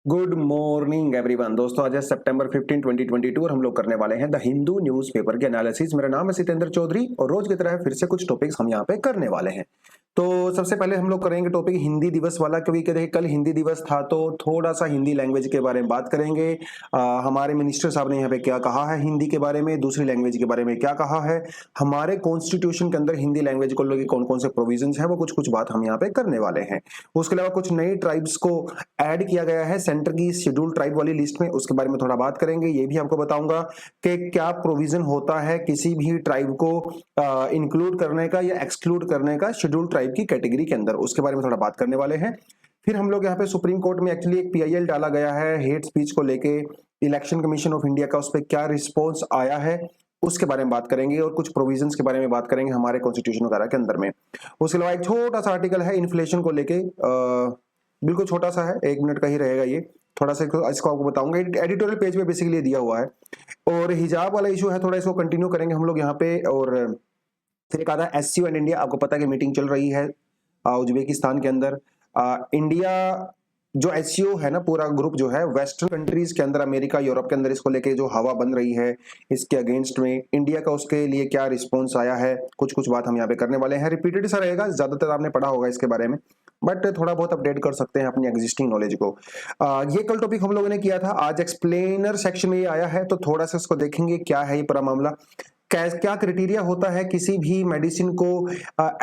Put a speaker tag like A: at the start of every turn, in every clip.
A: Good morning everyone. दोस्तों आज है सितंबर 15 2022 और हम लोग करने वाले हैं द हिंदू न्यूज़पेपर के एनालिसिस। मेरा नाम है सितेंद्र चौधरी और रोज की तरह फिर से कुछ टॉपिक्स हम यहाँ पे करने वाले हैं। तो सबसे पहले हम लोग करेंगे टॉपिक हिंदी दिवस वाला, क्योंकि देखिए कल हिंदी दिवस था तो थोड़ा सा हिंदी लैंग्वेज के बारे में बात करेंगे। हमारे मिनिस्टर साहब ने यहाँ पे क्या कहा है हिंदी के बारे में, दूसरी लैंग्वेज के बारे में क्या कहा है, हमारे कॉन्स्टिट्यूशन के अंदर हिंदी लैंग्वेज को लेकर कौन कौन से प्रोविजंस है, वो कुछ कुछ बात हम यहाँ पे करने वाले हैं। उसके अलावा कुछ नई ट्राइब्स को ऐड किया गया है सेंटर की शेड्यूल ट्राइब वाली लिस्ट में, उसके बारे में थोड़ा बात करेंगे। ये भी आपको बताऊंगा कि क्या प्रोविजन होता है किसी भी ट्राइब को इंक्लूड करने का या एक्सक्लूड करने का शेड्यूल ट्राइब की कैटेगरी के अंदर, उसके बारे में थोड़ा बात करने वाले हैं। फिर हम लोग यहाँ पे सुप्रीम कोर्ट में एक्चुअली एक पीआईएल डाला गया है हेट स्पीच को लेके, इलेक्शन कमीशन ऑफ इंडिया का उस पर क्या रिस्पॉन्स आया है उसके बारे में बात करेंगे और कुछ प्रोविजंस के बारे में बात करेंगे हमारे कॉन्स्टिट्यूशन वगैरह के अंदर में। उसके अलावा एक छोटा सा आर्टिकल है इन्फ्लेशन को लेके, बिल्कुल छोटा सा है, 1 मिनट का ही रहेगा ये, थोड़ा सा इसको आपको बताऊंगा। एडिटोरियल पेज पे बेसिकली दिया हुआ है। और हिजाब वाला इशू है, थोड़ा इसको कंटिन्यू करेंगे हम लोग यहाँ पे। और फिर एक आता है एससीओ एंड इंडिया, आपको पता है कि मीटिंग चल रही है उज्बेकिस्तान के अंदर। इंडिया जो एससीओ है ना, पूरा ग्रुप जो है वेस्टर्न कंट्रीज के अंदर, अमेरिका यूरोप के अंदर, इसको लेके जो हवा बन रही है इसके अगेंस्ट में इंडिया का उसके लिए क्या रिस्पॉन्स आया है, कुछ कुछ बात हम यहाँ पे करने वाले हैं। रिपीटेड सा रहेगा, ज्यादातर आपने पढ़ा होगा इसके बारे में, बट थोड़ा बहुत अपडेट कर सकते हैं अपनी एग्जिस्टिंग नॉलेज को। ये कल टॉपिक हम लोगों ने किया था, आज एक्सप्लेनर सेक्शन में ये आया है तो थोड़ा सा इसको देखेंगे क्या है ये पूरा मामला, क्या क्राइटेरिया होता है किसी भी मेडिसिन को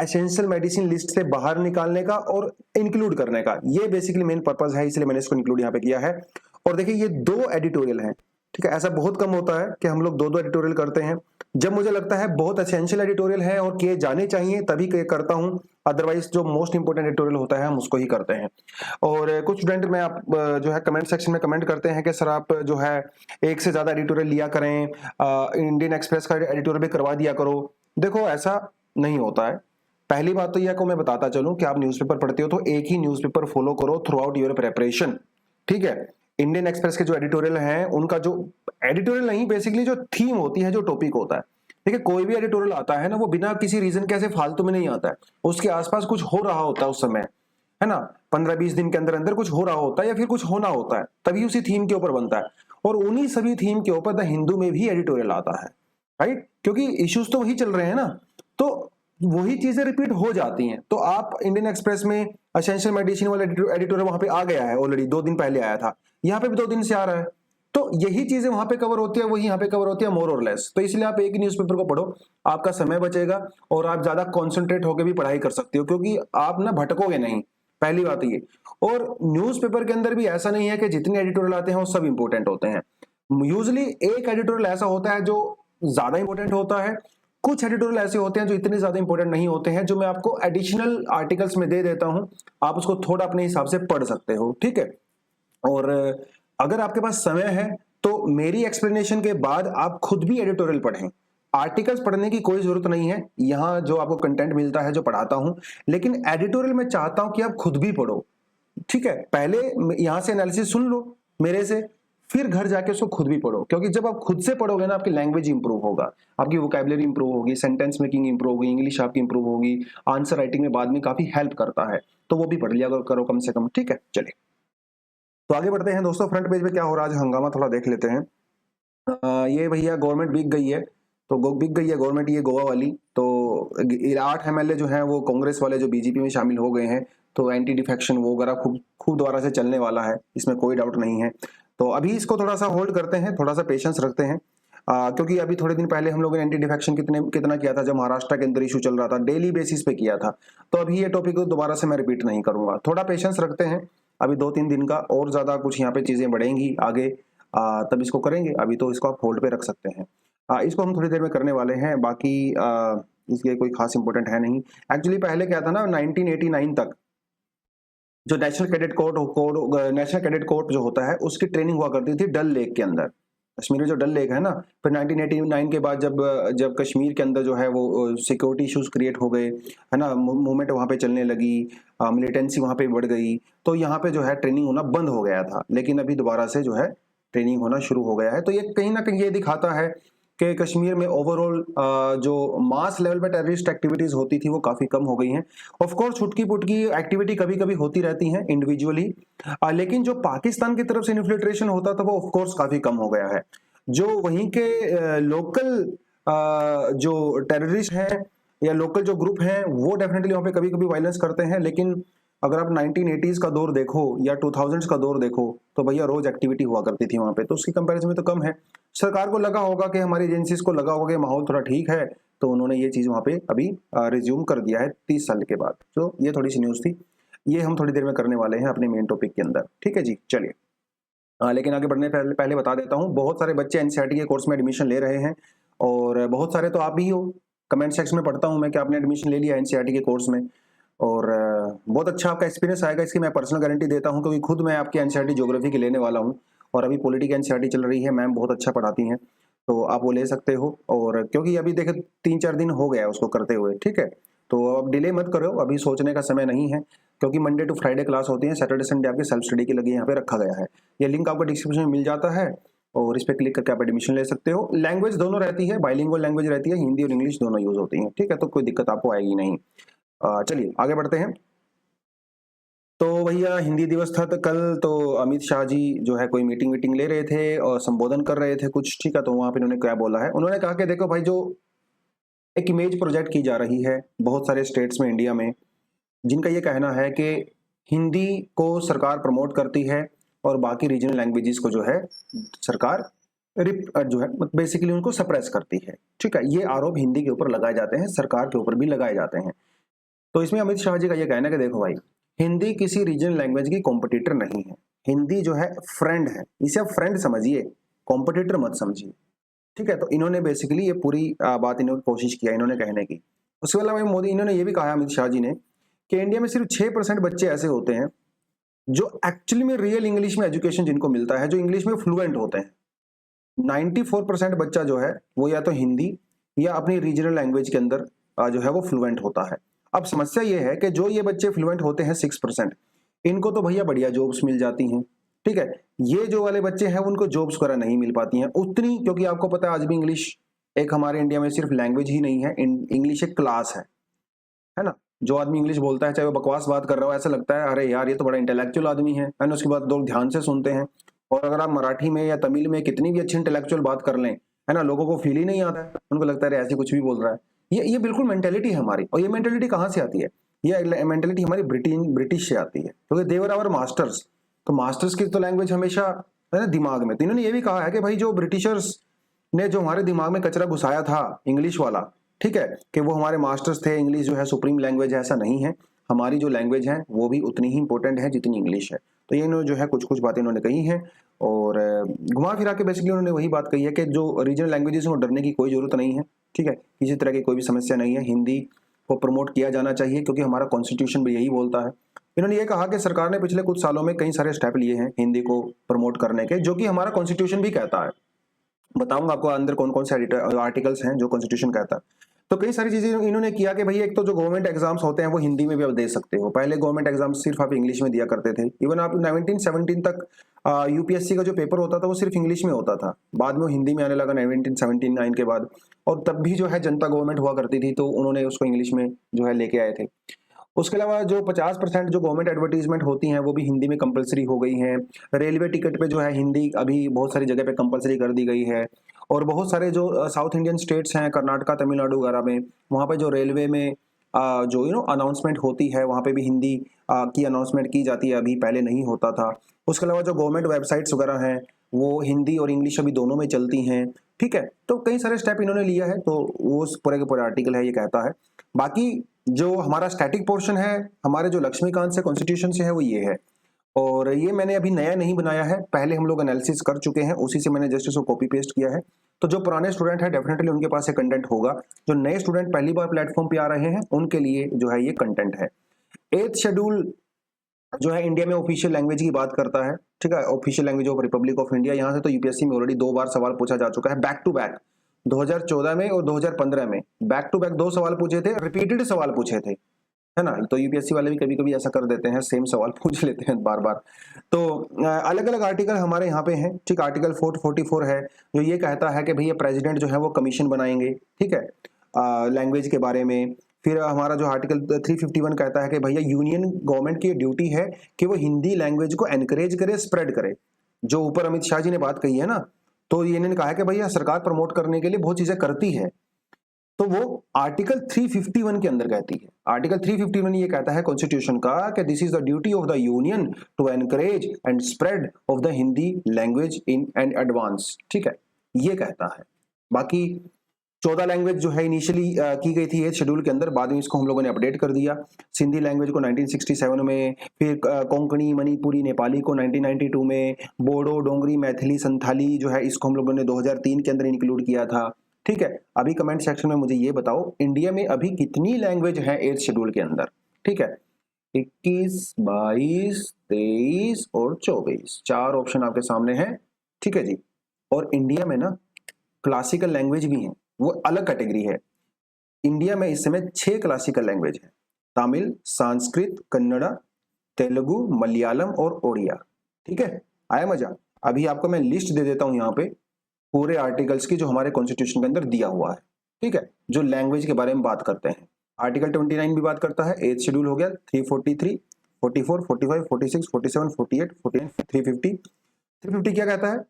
A: एसेंशियल मेडिसिन लिस्ट से बाहर निकालने का और इंक्लूड करने का। ये बेसिकली मेन पर्पस है, इसलिए मैंने इसको इंक्लूड यहाँ पे किया है। और देखिए ये 2 एडिटोरियल हैं, ठीक है। ऐसा बहुत कम होता है कि हम लोग 2 एडिटोरियल करते हैं। जब मुझे लगता है बहुत एसेंशियल एडिटोरियल है और किए जाने चाहिए तभी करता हूं, अदरवाइज जो मोस्ट इंपोर्टेंट एडिटोरियल होता है हम उसको ही करते हैं। और कुछ स्टूडेंट में आप जो है कमेंट सेक्शन में कमेंट करते हैं कि सर आप जो है एक से ज्यादा एडिटोरियल लिया करें, इंडियन एक्सप्रेस का एडिटोरियल भी करवा दिया करो। देखो ऐसा नहीं होता है। पहली बात तो यह को मैं बताता चलूं कि आप न्यूज़पेपर पढ़ते हो तो एक ही न्यूज़पेपर फॉलो करो थ्रू आउट योर प्रेपरेशन, ठीक है। इंडियन एक्सप्रेस के जो एडिटोरियल हैं उनका जो एडिटोरियल नहीं, बेसिकली जो थीम होती है, जो टॉपिक होता है, देखिए कोई भी एडिटोरियल आता है ना, वो बिना किसी रीजन के ऐसे फालतू में नहीं आता है। उसके आसपास कुछ हो रहा होता है उस समय, है ना, 15-20 दिन के अंदर अंदर कुछ हो रहा होता है या फिर कुछ होना होता है, तभी उसी थीम के ऊपर बनता है। और उन्हीं सभी थीम के ऊपर द हिंदू में भी एडिटोरियल आता है, राइट, क्योंकि इश्यूज तो वही चल रहे हैं ना, तो वही चीजें रिपीट हो जाती हैं। तो आप इंडियन एक्सप्रेस में एसेंशियल मेडिसिन वाला एडिटोरियल वहां पे आ गया है, ऑलरेडी 2 दिन पहले आया था, यहाँ पे भी 2 दिन से आ रहा है, तो यही चीजें वहां पे कवर होती है, वही यहाँ पे कवर होती है, मोर और लेस। तो इसलिए आप एक ही न्यूज़पेपर को पढ़ो, आपका समय बचेगा और आप ज्यादा कॉन्सेंट्रेट होकर भी पढ़ाई कर सकते हो, क्योंकि आप ना भटकोगे नहीं, पहली बात ये। और न्यूज़पेपर के अंदर भी ऐसा नहीं है कि जितने एडिटोरियल आते हैं वो सब इंपॉर्टेंट होते हैं। यूजली एक एडिटोरियल ऐसा होता है जो ज्यादा इंपॉर्टेंट होता है, कुछ एडिटोरियल ऐसे होते हैं जो इतने ज्यादा इंपॉर्टेंट नहीं होते हैं, जो मैं आपको एडिशनल आर्टिकल्स में दे देता हूं, आप उसको थोड़ा अपने हिसाब से पढ़ सकते हो, ठीक है। और अगर आपके पास समय है तो मेरी एक्सप्लेनेशन के बाद आप खुद भी एडिटोरियल पढ़ें। आर्टिकल्स पढ़ने की कोई जरूरत नहीं है, यहां जो आपको कंटेंट मिलता है जो पढ़ाता हूं, लेकिन एडिटोरियल में चाहता हूं कि आप खुद भी पढ़ो, ठीक है। पहले यहां से एनालिसिस सुन लो मेरे से, फिर घर जाके उसको खुद भी पढ़ो, क्योंकि जब आप खुद से पढ़ोगे ना आपकी लैंग्वेज इंप्रूव होगा, आपकी वोकैबुलरी इंप्रूव होगी, सेंटेंस मेकिंग इंप्रूव होगी, इंग्लिश आपकी इंप्रूव होगी, आंसर राइटिंग में बाद में काफी हेल्प करता है, तो वो भी पढ़ लिया करो कम से कम, ठीक है। चलिए तो आगे बढ़ते हैं दोस्तों। फ्रंट पेज पे क्या हो रहा है आज हंगामा थोड़ा देख लेते हैं। ये भैया गवर्नमेंट बिक गई है, तो बिक गई है गवर्नमेंट, ये गोवा वाली। तो 8 एमएलए जो हैं वो कांग्रेस वाले जो बीजेपी में शामिल हो गए हैं, तो एंटी डिफेक्शन वो वगैरह खूब खूब दोबारा से चलने वाला है, इसमें कोई डाउट नहीं है। तो अभी इसको थोड़ा सा होल्ड करते हैं, थोड़ा सा पेशेंस रखते हैं, क्योंकि अभी थोड़े दिन पहले हम लोगों ने एंटी डिफेक्शन कितना किया था, जब महाराष्ट्र के अंदर इशू चल रहा था, डेली बेसिस पे किया था। तो अभी ये टॉपिक दोबारा से मैं रिपीट नहीं करूंगा, थोड़ा पेशेंस रखते हैं, अभी 2-3 दिन का, और ज्यादा कुछ यहाँ पे चीजें बढ़ेंगी आगे, तब इसको करेंगे। अभी तो इसको आप होल्ड पे रख सकते हैं, इसको हम थोड़ी देर में करने वाले हैं। बाकी इसके कोई खास इंपोर्टेंट है नहीं। एक्चुअली पहले क्या था ना, 1989 तक जो नेशनल कैडेट कोर्ट जो होता है उसकी ट्रेनिंग हुआ करती थी डल लेक के अंदर, कश्मीर में जो डल लेक है ना। फिर 1989 के बाद जब कश्मीर के अंदर जो है वो सिक्योरिटी इश्यूज क्रिएट हो गए, है ना, मूवमेंट वहाँ पे चलने लगी, मिलिटेंसी वहाँ पे बढ़ गई, तो यहाँ पे जो है ट्रेनिंग होना बंद हो गया था, लेकिन अभी दोबारा से जो है ट्रेनिंग होना शुरू हो गया है। तो ये कहीं ना कहीं ये दिखाता है कि कश्मीर में ओवरऑल जो मास लेवल पे टेररिस्ट एक्टिविटीज होती थी वो काफी कम हो गई हैं। ऑफ कोर्स छुटकी पुटकी एक्टिविटी कभी कभी होती रहती हैं इंडिविजुअली, लेकिन जो पाकिस्तान की तरफ से इन्फिल्ट्रेशन होता था वो ऑफ कोर्स काफी कम हो गया है। जो वहीं के लोकल जो टेररिस्ट हैं या लोकल जो ग्रुप हैं वो डेफिनेटली वहाँ पे कभी कभी वायलेंस करते हैं, लेकिन अगर आप 1980s का दौर देखो या 2000s का दौर देखो तो भैया रोज एक्टिविटी हुआ करती थी वहाँ पे, तो उसकी कंपैरिजन में तो कम है। सरकार को लगा होगा कि हमारी एजेंसीज को लगा होगा कि माहौल थोड़ा ठीक है, तो उन्होंने ये चीज वहाँ पे अभी रिज्यूम कर दिया है 30 साल के बाद। तो ये थोड़ी सी न्यूज थी, ये हम थोड़ी देर में करने वाले हैं अपने मेन टॉपिक के अंदर, ठीक है जी। चलिए लेकिन आगे बढ़ने पहले बता देता हूँ, बहुत सारे बच्चे एनसीईआरटी के कोर्स में एडमिशन ले रहे हैं और बहुत सारे तो आप भी हो। कमेंट सेक्शन में पढ़ता हूँ मैं कि आपने एडमिशन ले लिया एनसीईआरटी के कोर्स में, और बहुत अच्छा आपका एक्सपीरियंस आएगा, इसकी मैं पर्सनल गारंटी देता हूँ, क्योंकि खुद मैं आपकी एनसीईआरटी ज्योग्राफी की लेने वाला हूँ और अभी पॉलिटी की एनसीईआरटी चल रही है। मैम बहुत अच्छा पढ़ाती हैं, तो आप वो ले सकते हो। और क्योंकि अभी देखे 3-4 दिन हो गया उसको करते हुए, ठीक है, तो अब डिले मत करो, अभी सोचने का समय नहीं है, क्योंकि मंडे टू फ्राइडे क्लास होती है, सैटरडे संडे आपकी सेल्फ स्टडी की लगी यहाँ पे रखा गया है। ये लिंक आपको डिस्क्रिप्शन में मिल जाता है और इस पर क्लिक करके आप एडमिशन ले सकते हो। लैंग्वेज दोनों रहती है, बाइलिंगुअल लैंग्वेज रहती है, हिंदी और इंग्लिश दोनों यूज होती है, ठीक है, तो कोई दिक्कत आपको आएगी नहीं। चलिए आगे बढ़ते हैं। तो भैया हिंदी दिवस था तो कल, तो अमित शाह जी जो है कोई मीटिंग वीटिंग ले रहे थे और संबोधन कर रहे थे कुछ, ठीक है, तो वहां पे उन्होंने क्या बोला है, उन्होंने कहा कि देखो भाई, जो एक इमेज प्रोजेक्ट की जा रही है बहुत सारे स्टेट्स में इंडिया में, जिनका ये कहना है कि हिंदी को सरकार प्रमोट करती है और बाकी रीजनल लैंग्वेजेस को जो है सरकार जो है बेसिकली उनको सप्रेस करती है, ठीक है। ये आरोप हिंदी के ऊपर लगाए जाते हैं, सरकार के ऊपर भी लगाए जाते हैं। तो इसमें अमित शाह जी का ये कहना है कि देखो भाई, हिंदी किसी रीजनल लैंग्वेज की कॉम्पिटिटर नहीं है, हिंदी जो है फ्रेंड है, इसे आप फ्रेंड समझिए, कॉम्पिटिटर मत समझिए, ठीक है। तो इन्होंने बेसिकली ये पूरी बात इन्होंने कोशिश किया इन्होंने कहने की। उसके अलावा मोदी इन्होंने ये भी कहा अमित शाह जी ने कि इंडिया में सिर्फ 6% बच्चे ऐसे होते हैं जो एक्चुअली में रियल इंग्लिश में एजुकेशन जिनको मिलता है, जो इंग्लिश में फ्लुएंट होते हैं। 94% बच्चा जो है वो या तो हिंदी या अपनी रीजनल लैंग्वेज के अंदर जो है वो फ्लुएंट होता है। अब समस्या ये है कि जो ये बच्चे फ्लुएंट होते हैं 6%, इनको तो भैया बढ़िया जॉब्स मिल जाती हैं, ठीक है। ये जो वाले बच्चे हैं उनको जॉब्स वगैरह नहीं मिल पाती हैं उतनी, क्योंकि आपको पता है आज भी इंग्लिश एक हमारे इंडिया में सिर्फ लैंग्वेज ही नहीं है, इंग्लिश एक क्लास है ना। जो आदमी इंग्लिश बोलता है चाहे वो बकवास बात कर रहा हो, ऐसा लगता है अरे यार ये तो बड़ा इंटेलेक्चुअल आदमी है ना, उसकी बात लोग ध्यान से सुनते हैं। और अगर आप मराठी में या तमिल में कितनी भी अच्छी इंटेलेक्चुअल बात कर लें, है ना, लोगों को फील ही नहीं आता है, उनको लगता है ऐसे कुछ भी बोल रहा है। ये बिल्कुल मेंटेलिटी है हमारी। और ये मेंटेलिटी कहाँ से आती है? ये मेंटेलिटी हमारी ब्रिटिश से आती है, क्योंकि देवर आवर मास्टर्स। तो मास्टर्स की तो लैंग्वेज हमेशा है ना दिमाग में। तो इन्होंने ये भी कहा है कि भाई जो ब्रिटिशर्स ने जो हमारे दिमाग में कचरा घुसाया था इंग्लिश वाला, ठीक है, कि वो हमारे मास्टर्स थे, इंग्लिश जो है सुप्रीम लैंग्वेज है, ऐसा नहीं है। हमारी जो लैंग्वेज है वो भी उतनी ही इंपॉर्टेंट है जितनी इंग्लिश है। तो ये इन्होंने जो है कुछ कुछ बातें इन्होंने कही हैं और घुमा फिरा के बेसिकली उन्होंने वही बात कही है कि जो रीजनल लैंग्वेजेस को डरने की कोई जरूरत नहीं है, ठीक है, किसी तरह की कोई भी समस्या नहीं है, हिंदी को प्रमोट किया जाना चाहिए क्योंकि हमारा कॉन्स्टिट्यूशन भी यही बोलता है। इन्होंने ये कहा कि सरकार ने पिछले कुछ सालों में कई सारे स्टेप लिए हैं हिंदी को प्रमोट करने के, जो कि हमारा कॉन्स्टिट्यूशन भी कहता है। बताऊंगा आपको अंदर कौन कौन से आर्टिकल्स हैं जो कॉन्स्टिट्यूशन कहता है। तो कई सारी चीजें इन्होंने किया कि भाई एक तो जो गवर्नमेंट एग्जाम्स होते हैं वो हिंदी में भी आप दे सकते हो। पहले गवर्नमेंट एग्जाम्स सिर्फ आप इंग्लिश में दिया करते थे। इवन आप 1917 तक यूपीएससी का जो पेपर होता था वो सिर्फ इंग्लिश में होता था, बाद में वो हिंदी में आने लगा 1979 के बाद। और तब भी जो है जनता गवर्नमेंट हुआ करती थी तो उन्होंने उसको इंग्लिश में जो है लेके आए थे। उसके अलावा जो 50% जो गवर्नमेंट एडवर्टीजमेंट होती हैं वो भी हिंदी में कंपलसरी हो गई हैं। रेलवे टिकट पे जो है हिंदी अभी बहुत सारी जगह पे कंपलसरी कर दी गई है। और बहुत सारे जो साउथ इंडियन स्टेट्स हैं, कर्नाटका, तमिलनाडु वगैरह में, वहाँ पे जो रेलवे में जो अनाउंसमेंट होती है वहाँ पे भी हिंदी की अनाउंसमेंट की जाती है, अभी पहले नहीं होता था। उसके अलावा जो गवर्नमेंट वेबसाइट्स वगैरह हैं वो हिंदी और इंग्लिश अभी दोनों में चलती हैं, ठीक है। तो कई सारे स्टेप इन्होंने लिया है, तो वो पूरे के पूरे आर्टिकल है ये कहता है। बाकी जो हमारा स्टैटिक पोर्शन है हमारे जो लक्ष्मीकांत से कॉन्स्टिट्यूशन से है वो ये है। और ये मैंने अभी नया नहीं बनाया है, पहले हम लोग एनालिसिस कर चुके हैं, उसी से मैंने जस्ट इसको कॉपी पेस्ट किया है। तो जो पुराने स्टूडेंट है डेफिनेटली उनके पास ये कंटेंट होगा, जो नए स्टूडेंट पहली बार प्लेटफॉर्म पे आ रहे हैं उनके लिए जो है ये कंटेंट है। 8th शेड्यूल जो है इंडिया में ऑफिशियल लैंग्वेज की बात करता है, ठीक है, official language of Republic of India. यहाँ से तो यूपीएससी में ऑलरेडी 2 बार सवाल पूछा जा चुका है बैक टू बैक, 2014 में और 2015 में बैक टू बैक 2 सवाल पूछे थे, रिपीटेड सवाल पूछे थे। है ना। तो यूपीएससी वाले भी कभी कभी ऐसा कर देते हैं, सेम सवाल पूछ लेते हैं बार बार। तो अलग अलग आर्टिकल हमारे यहाँ पे हैं, ठीक। आर्टिकल 444 है जो ये कहता है कि भैया प्रेसिडेंट जो है वो कमीशन बनाएंगे, ठीक है, लैंग्वेज के बारे में। फिर हमारा जो आर्टिकल 351 कहता है कि भैया यूनियन गवर्नमेंट की ड्यूटी है कि वो हिंदी लैंग्वेज को एनकरेज करे, स्प्रेड करे। जो ऊपर अमित शाह जी ने बात कही है ना, तो इन्होंने कहा है कि भैया सरकार प्रमोट करने के लिए बहुत चीजें करती है। तो वो आर्टिकल 351 के अंदर कहती है। आर्टिकल 351 ये कहता है कॉन्स्टिट्यूशन का कि this is the duty of the union to encourage and spread of the Hindi language in and advance, ठीक है, ये कहता है। बाकी 14 लैंग्वेज जो है इनिशियली की गई थी 8 शेड्यूल के अंदर, बाद में इसको हम लोगों ने अपडेट कर दिया। सिंधी लैंग्वेज को 1967 में, फिर कोंकणी, मणिपुरी, नेपाली को 1992 में, बोडो, डोंगरी, मैथिली, संथाली जो है इसको हम लोगों ने 2003 के अंदर इंक्लूड किया था, ठीक है। अभी कमेंट सेक्शन में मुझे ये बताओ इंडिया में अभी कितनी लैंग्वेज है 8 शेड्यूल के अंदर, ठीक है। 21, 22, 23 और 24, 4 ऑप्शन आपके सामने हैं, ठीक है जी। और इंडिया में ना क्लासिकल लैंग्वेज भी है, वो अलग कैटेगरी है। इंडिया में इस समय 6 क्लासिकल लैंग्वेज है, तमिल, संस्कृत, कन्नड़ा, तेलुगु, मलयालम और ओडिया, ठीक है। आया मजा। अभी आपको मैं लिस्ट दे देता हूं यहाँ पे पूरे आर्टिकल्स की जो हमारे कॉन्स्टिट्यूशन के अंदर दिया हुआ है, ठीक है, जो लैंग्वेज के बारे में बात करते हैं। आर्टिकल 29 भी बात करता है, 8th शेड्यूल हो गया, 343, 44, 45, 46, 47, 48, 49, 350। 350 क्या कहता है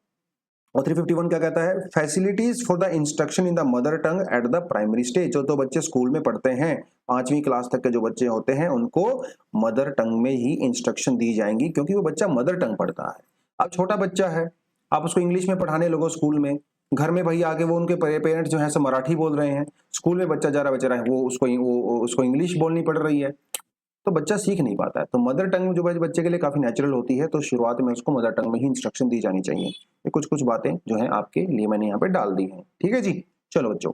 A: और 351 क्या कहता है? Facilities for the instruction in the mother tongue at the primary stage. जो तो बच्चे स्कूल में पढ़ते हैं, 5वीं क्लास तक के जो बच्चे होते हैं उनको मदर टंग में ही इंस्ट्रक्शन दी जाएंगी, क्योंकि वो बच्चा मदर टंग पढ़ता है। अब छोटा बच्चा है, आप उसको इंग्लिश में पढ़ाने लगो स्कूल में, घर में भैया आके वो उनके पेरेंट्स जो है सब मराठी बोल रहे हैं, स्कूल में बच्चा जा रहा बेचारा है वो उसको इंग्लिश बोलनी पड़ रही है, तो बच्चा सीख नहीं पाता है। तो मदर टंग जो बच्चे के लिए काफी नेचुरल होती है, तो शुरुआत में उसको मदर टंग में ही इंस्ट्रक्शन दी जानी चाहिए। ये कुछ कुछ बातें जो है आपके लिए मैंने यहाँ पे डाल दी हैं, ठीक है जी। चलो बच्चों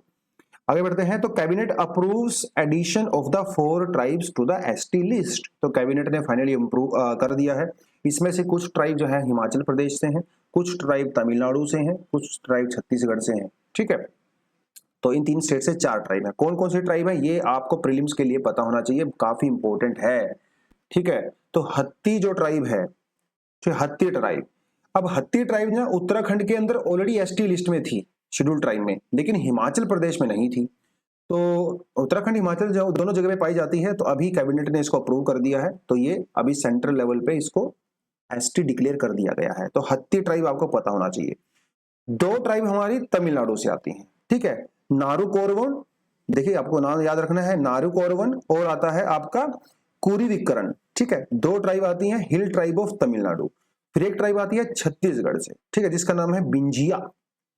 A: आगे बढ़ते हैं। तो cabinet approves addition of the 4 tribes to the ST list. तो कैबिनेट ने फाइनली अप्रूव कर दिया है। इसमें से कुछ ट्राइब जो है हिमाचल प्रदेश से हैं, कुछ ट्राइब तमिलनाडु से हैं, कुछ ट्राइब छत्तीसगढ़ से हैं, ठीक है। तो इन 3 स्टेट से 4 ट्राइब है। कौन कौन से ट्राइब है ये आपको प्रीलिम्स के लिए पता होना चाहिए, काफी इंपॉर्टेंट है, ठीक है। तो हत्ती जो ट्राइब है, हत्ती ट्राइब, अब हत्ती ट्राइब ना उत्तराखंड के अंदर ऑलरेडी एसटी लिस्ट में थी शेड्यूल ट्राइब में, लेकिन हिमाचल प्रदेश में नहीं थी। तो उत्तराखंड हिमाचल जो दोनों जगह पे पाई जाती है, तो अभी कैबिनेट ने इसको अप्रूव कर दिया है, तो ये अभी सेंट्रल लेवल पे इसको एसटी डिक्लेयर कर दिया गया है। तो हत्ती ट्राइब आपको पता होना चाहिए। 2 ट्राइब हमारी तमिलनाडु से आती हैं, ठीक है। नारू कोरवन, देखिए आपको नाम याद रखना है, नारू कोरवन, और आता है आपका कुरीविकरण, ठीक है। 2 ट्राइब आती हैं, हिल ट्राइब ऑफ तमिलनाडु। फिर एक ट्राइब आती है छत्तीसगढ़ से, ठीक है, जिसका नाम है बिंजिया,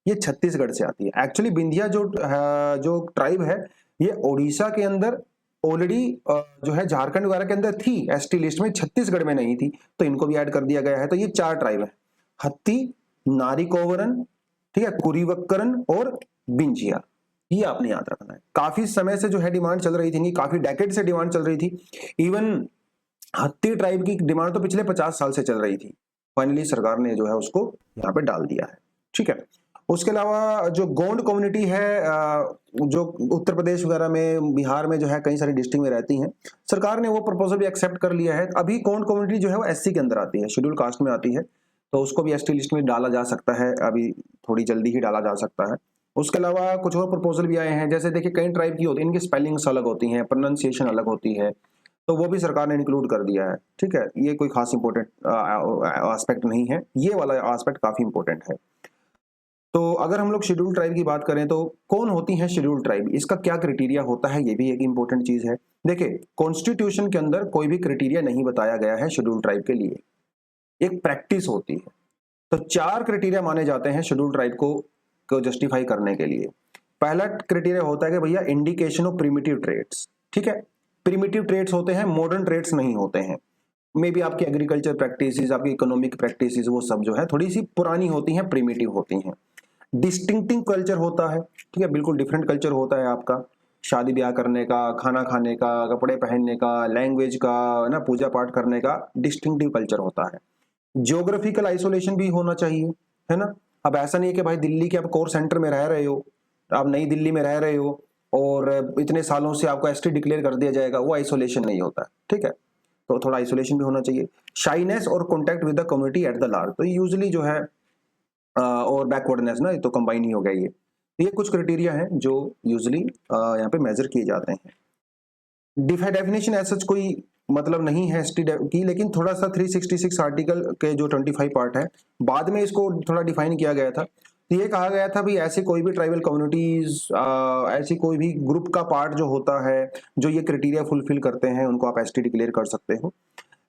A: ये छत्तीसगढ़ से आती है। एक्चुअली बिंदिया जो ट्राइब है ये ओडिशा के अंदर ऑलरेडी जो है झारखंड वगैरह के अंदर थी एसटी लिस्ट में, छत्तीसगढ़ में नहीं थी, तो इनको भी ऐड कर दिया गया है। तो ये 4 ट्राइब है, हत्ती, नारी कोवरन, ठीक है, कुरीवक्करन और बिंजिया, ये आपने याद रखना है। काफी समय से जो है डिमांड चल रही थी, काफी डेकेड से डिमांड चल रही थी। इवन हत्ती ट्राइब की डिमांड तो पिछले 50 साल से चल रही थी, फाइनली सरकार ने जो है उसको यहाँ पे डाल दिया है, ठीक है। उसके अलावा जो गोंड कम्युनिटी है जो उत्तर प्रदेश वगैरह में, बिहार में जो है कई सारी डिस्ट्रिक्ट में रहती हैं, सरकार ने वो प्रपोजल भी एक्सेप्ट कर लिया है। अभी गोंड कम्युनिटी जो है वो एससी के अंदर आती है, शेड्यूल कास्ट में आती है, तो उसको भी एसटी लिस्ट में डाला जा सकता है, अभी थोड़ी जल्दी ही डाला जा सकता है। उसके अलावा कुछ और प्रपोजल भी आए हैं, जैसे देखिए कई ट्राइब की होती है, इनकी स्पेलिंग्स अलग होती हैं, प्रोनाउंसिएशन अलग होती है, तो वो भी सरकार ने इंक्लूड कर दिया है, ठीक है। ये कोई खास इंपॉर्टेंट एस्पेक्ट नहीं है, ये वाला एस्पेक्ट काफी इंपॉर्टेंट है। तो अगर हम लोग शेड्यूल ट्राइब की बात करें तो कौन होती है शेड्यूल ट्राइब, इसका क्या क्राइटेरिया होता है, ये भी एक इंपॉर्टेंट चीज है। देखिए कॉन्स्टिट्यूशन के अंदर कोई भी क्राइटेरिया नहीं बताया गया है शेड्यूल ट्राइब के लिए, एक प्रैक्टिस होती है। तो 4 क्राइटेरिया माने जाते हैं शेड्यूल ट्राइब को जस्टिफाई करने के लिए। पहला क्राइटेरिया होता है कि भैया इंडिकेशन ऑफ प्रिमिटिव ट्रेड्स, ठीक है। प्रिमिटिव ट्रेड्स होते हैं, मॉडर्न ट्रेड्स नहीं होते हैं। मे बी आपकी एग्रीकल्चर प्रैक्टिसेस, आपकी इकोनॉमिक प्रैक्टिसेस, वो सब जो है थोड़ी सी पुरानी होती हैं, प्रिमिटिव होती हैं। डिस्टिंक्टिव कल्चर होता है, ठीक है, बिल्कुल डिफरेंट कल्चर होता है आपका, शादी ब्याह करने का, खाना खाने का, कपड़े पहनने का, लैंग्वेज का, ना पूजा पाठ करने का डिस्टिंक्टिव कल्चर होता है। ज्योग्राफिकल आइसोलेशन भी होना चाहिए, है ना। अब ऐसा नहीं है कि भाई दिल्ली के आप कोर सेंटर में रह रहे हो, आप नई दिल्ली में रह रहे हो और इतने सालों से आपको एसटी डिक्लेयर कर दिया जाएगा, वो आइसोलेशन नहीं होता है, ठीक है। तो थोड़ा आइसोलेशन भी होना चाहिए। शाइनेस और contact with the community at the large, तो यूजुअली जो है और बैकवर्डनेस ना, ये तो कंबाइन ही हो गया ये। तो ये कुछ क्राइटेरिया हैं जो यूजुअली यहाँ पे मेजर किए जाते हैं। डेफिनेशन एज सच कोई मतलब नहीं है एसटी की, लेकिन थोड़ा सा 366 आर्टिकल के जो 25 पार्ट है, बाद में इसको थोड़ा डिफाइन किया गया था। तो ये कहा गया था भी ऐसे कोई भी ट्राइबल कम्युनिटीज, ऐसी कोई भी ग्रुप का पार्ट जो होता है, जो ये क्राइटेरिया फुलफिल करते हैं, उनको आप एसटी डिक्लेयर कर सकते हो।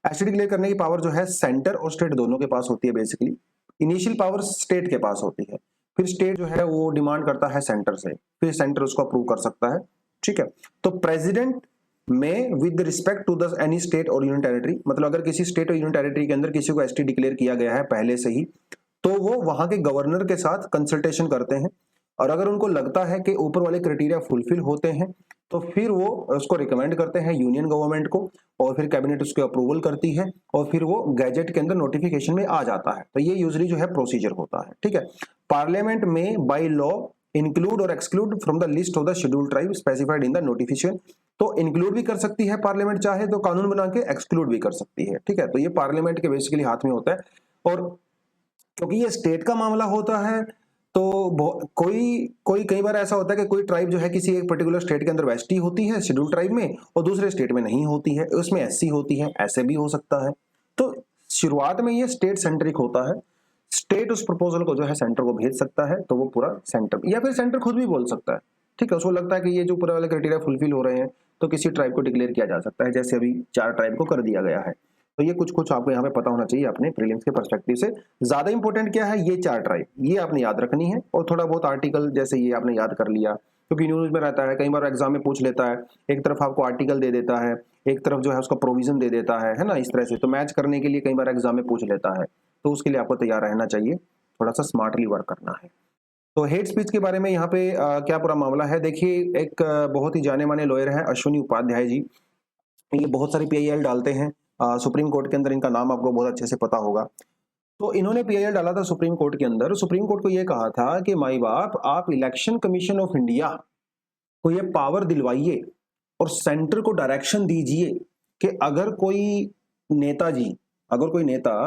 A: एसटी डिक्लेयर करने की पावर जो है सेंटर और स्टेट दोनों के पास होती है। बेसिकली इनिशियल पावर स्टेट के पास होती है, फिर स्टेट जो है वो डिमांड करता है सेंटर से, फिर सेंटर उसको अप्रूव कर सकता है, ठीक है। तो प्रेसिडेंट में with respect to the any state और यूनियन टेरिटरी, मतलब अगर किसी स्टेट और यूनियन टेरिटरी के अंदर किसी को एसटी डिक्लेयर किया गया है पहले से ही, तो वो वहां के गवर्नर के साथ कंसल्टेशन करते हैं, और अगर उनको लगता है कि ऊपर वाले क्राइटेरिया फुलफिल होते हैं, तो फिर वो उसको रिकमेंड करते हैं यूनियन गवर्नमेंट को, और फिर कैबिनेट उसके अप्रूवल करती है, और फिर वो गैजेट के अंदर नोटिफिकेशन में आ जाता है। तो ये यूजुअली जो है प्रोसीजर होता है, ठीक है। पार्लियामेंट में बाय लॉ इंक्लूड और exclude from the list of the scheduled tribe specified in the notification, तो इंक्लूड भी कर सकती है पार्लियामेंट, चाहे तो कानून बना के एक्सक्लूड भी कर सकती है, ठीक है। तो ये पार्लियामेंट के बेसिकली हाथ में होता है, और क्योंकि ये स्टेट का मामला होता है, तो कोई कोई कई बार ऐसा होता है कि कोई ट्राइब जो है किसी एक पर्टिकुलर स्टेट के अंदर वेस्टी होती है शेड्यूल ट्राइब में, और दूसरे स्टेट में नहीं होती है, उसमें एससी होती है, ऐसे भी हो सकता है। तो शुरुआत में ये स्टेट सेंट्रिक होता है, स्टेट उस प्रपोजल को जो है सेंटर को भेज सकता है, तो वो पूरा सेंटर, या फिर सेंटर खुद भी बोल सकता है, ठीक है। उसको लगता है कि ये जो पूरे वाले क्राइटेरिया फुलफिल हो रहे हैं, तो किसी ट्राइब को डिक्लेयर किया जा सकता है, जैसे अभी 4 ट्राइब को कर दिया गया है। तो ये कुछ कुछ आपको यहाँ पे पता होना चाहिए अपने प्रीलिम्स के पर्सपेक्टिव से। ज्यादा इंपॉर्टेंट क्या है, ये 4 ट्राइब, ये आपने याद रखनी है, और थोड़ा बहुत आर्टिकल जैसे ये आपने याद कर लिया, क्योंकि न्यूज में रहता है, कई बार एग्जाम में पूछ लेता है, एक तरफ आपको आर्टिकल दे देता है, एक तरफ जो है उसका प्रोविजन दे देता है ना, इस तरह से। तो मैच करने के लिए कई बार एग्जाम में पूछ लेता है, तो उसके लिए आपको तैयार रहना चाहिए, थोड़ा सा स्मार्टली वर्क करना है। तो हेट स्पीच के बारे में यहाँ पे क्या पूरा मामला है, देखिए एक बहुत ही जाने माने लॉयर है अश्विनी उपाध्याय जी, ये बहुत सारी पीआईएल डालते हैं सुप्रीम कोर्ट के अंदर, इनका नाम आपको बहुत अच्छे से पता होगा। तो इन्होंने पीआईएल डाला था सुप्रीम कोर्ट के अंदर, सुप्रीम कोर्ट को ये कहा था कि माई बाप आप इलेक्शन कमीशन ऑफ इंडिया को ये पावर दिलवाइए और सेंटर को डायरेक्शन दीजिए कि अगर कोई नेताजी, अगर कोई नेता